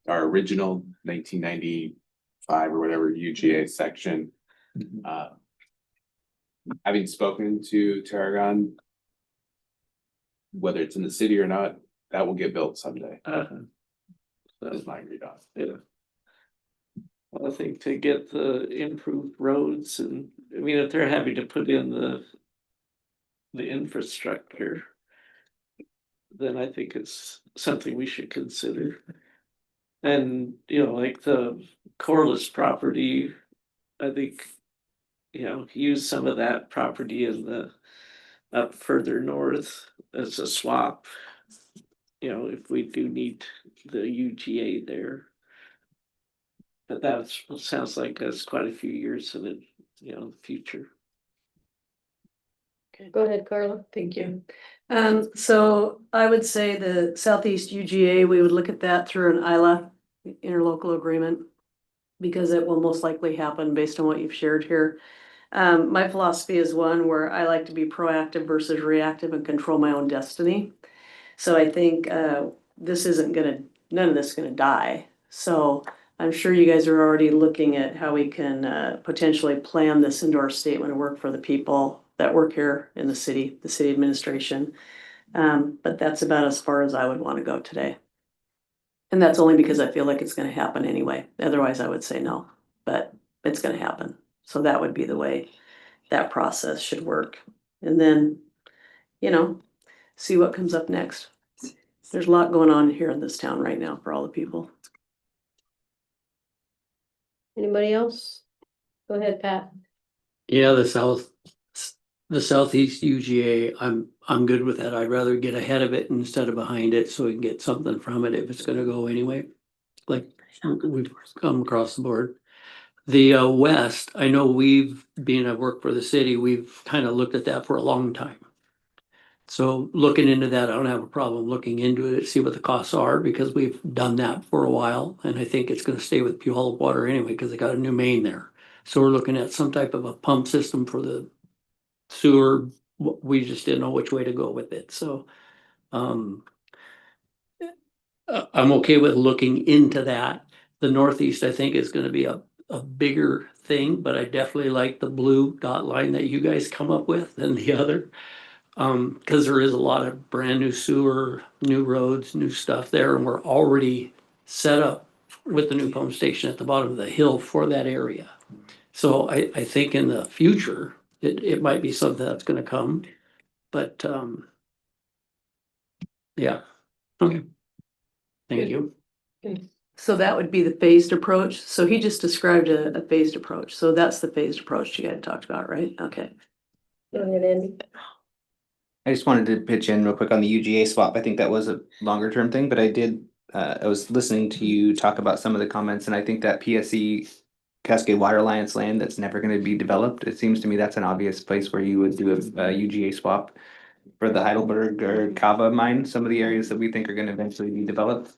B: our original 1995 or whatever UGA section. Having spoken to Terragon, whether it's in the city or not, that will get built someday. That's my read on.
D: Yeah. Well, I think to get the improved roads, and I mean, if they're happy to put in the the infrastructure, then I think it's something we should consider. And, you know, like the Corliss property, I think, you know, use some of that property in the up further north as a swap. You know, if we do need the UGA there. But sounds like that's quite a few years in it, you know, the future.
A: Go ahead, Carla.
I: Thank you. So I would say the Southeast UGA, we would look at that through an ILA, interlocal agreement. Because it will most likely happen based on what you've shared here. My philosophy is one where I like to be proactive versus reactive and control my own destiny. So I think none of this is gonna die. So I'm sure you guys are already looking at how we can potentially plan this into our statement of work for the people that work here in the city administration. But that's about as far as I would want to go today. And that's only because I feel like it's gonna happen anyway. Otherwise, I would say no, but it's gonna happen. So that would be the way that process should work. And then, you know, see what comes up next. There's a lot going on here in this town right now for all the people.
A: Anybody else? Go ahead, Pat.
L: Yeah, the Southeast UGA, I'm good with that. I'd rather get ahead of it instead of behind it, so we can get something from it if it's gonna go anyway. Like we've come across the board. The West, I know being at work for the city, we've kind of looked at that for a long time. So looking into that, I don't have a problem looking into it, see what the costs are, because we've done that for a while. And I think it's gonna stay with Puyallup Water anyway, because they got a new main there. So we're looking at some type of a pump system for the sewer. We just didn't know which way to go with it, so. I'm okay with looking into that. The Northeast, I think, is gonna be a bigger thing, but I definitely like the blue dot line that you guys come up with than the other. Cause there is a lot of brand new sewer, new roads, new stuff there, and we're already set up with the new pump station at the bottom of the hill for that area. So I think in the future, it might be something that's gonna come, but, yeah, okay. Thank you.
I: So that would be the phased approach. So he just described a phased approach. So that's the phased approach you guys talked about, right? Okay.
A: Go ahead, Andy.
F: I just wanted to pitch in real quick on the UGA swap. I think that was a longer term thing, but I was listening to you talk about some of the comments, and I think that PSE Cascade Water Alliance land that's never gonna be developed, it seems to me that's an obvious place where you would do a UGA swap for the Heidelberg or Kava mine, some of the areas that we think are gonna eventually be developed.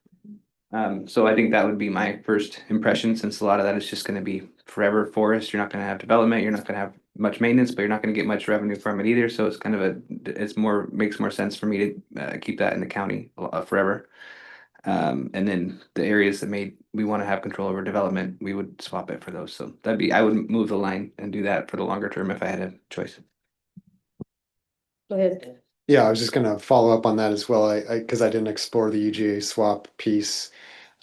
F: So I think that would be my first impression, since a lot of that is just gonna be forever forest. You're not gonna have development, you're not gonna have much maintenance, but you're not gonna get much revenue from it either. So it's kind of makes more sense for me to keep that in the county forever. And then the areas that we wanna have control over development, we would swap it for those. So I would move the line and do that for the longer term if I had a choice.
A: Go ahead.
G: Yeah, I was just gonna follow up on that as well, cause I didn't explore the UGA swap piece.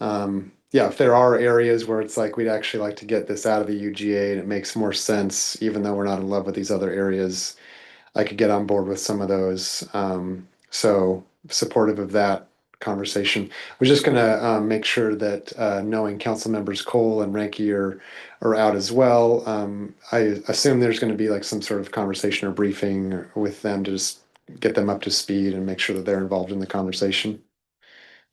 G: Yeah, if there are areas where it's like, we'd actually like to get this out of the UGA and it makes more sense, even though we're not in love with these other areas, I could get on board with some of those. So supportive of that conversation. We're just gonna make sure that knowing council members Cole and Ranky are out as well. I assume there's gonna be like some sort of conversation or briefing with them to just get them up to speed and make sure that they're involved in the conversation.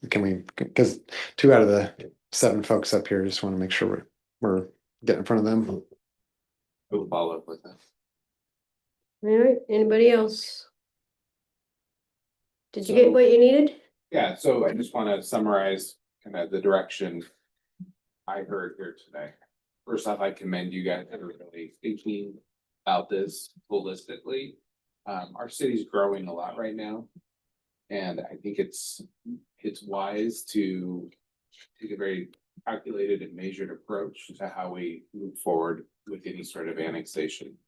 G: Because 2 out of the 7 folks up here, just want to make sure we're getting in front of them.
B: We'll follow up with that.
A: All right, anybody else? Did you get what you needed?
B: Yeah, so I just wanna summarize kind of the direction I heard here today. First off, I commend you guys for really thinking about this holistically. Our city's growing a lot right now. And I think it's wise to take a very calculated and measured approach to how we move forward with any sort of annexation.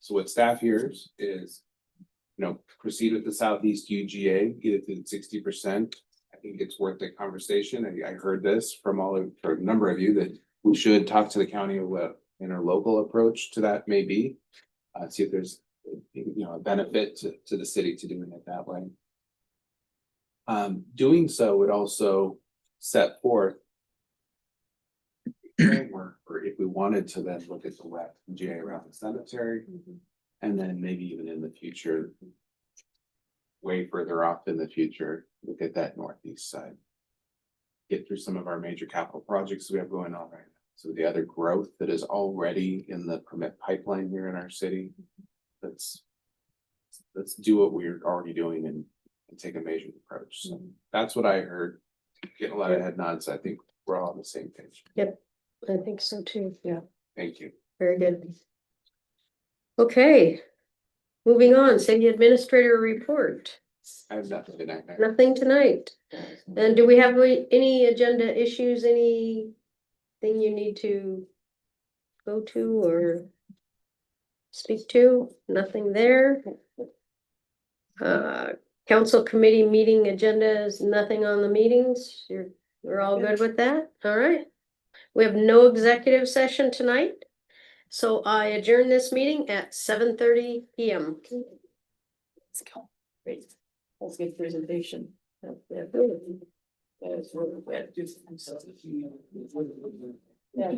B: So what staff hears is, proceed with the Southeast UGA, get it to 60%. I think it's worth the conversation. I heard this from for a number of you that we should talk to the county of what interlocal approach to that may be. See if there's a benefit to the city to doing it that way. Doing so would also set forth framework for if we wanted to then look at the west GA around the cemetery, and then maybe even in the future, way further off in the future, look at that northeast side. Get through some of our major capital projects we have going on right now. So the other growth that is already in the permit pipeline here in our city. Let's do what we're already doing and take a measured approach. So that's what I heard. Get a lot of head nods. I think we're all on the same page.
A: Yep, I think so too. Yeah,
B: Thank you.
A: very good. Okay, moving on, city administrator report.
B: I have nothing tonight.
A: Nothing tonight. And do we have any agenda issues, anything you need to go to or speak to? Nothing there. Council committee meeting agendas, nothing on the meetings. We're all good with that? All right. We have no executive session tonight. So I adjourn this meeting at 7:30 PM.
I: Let's go. Great. That was a good presentation. Yeah.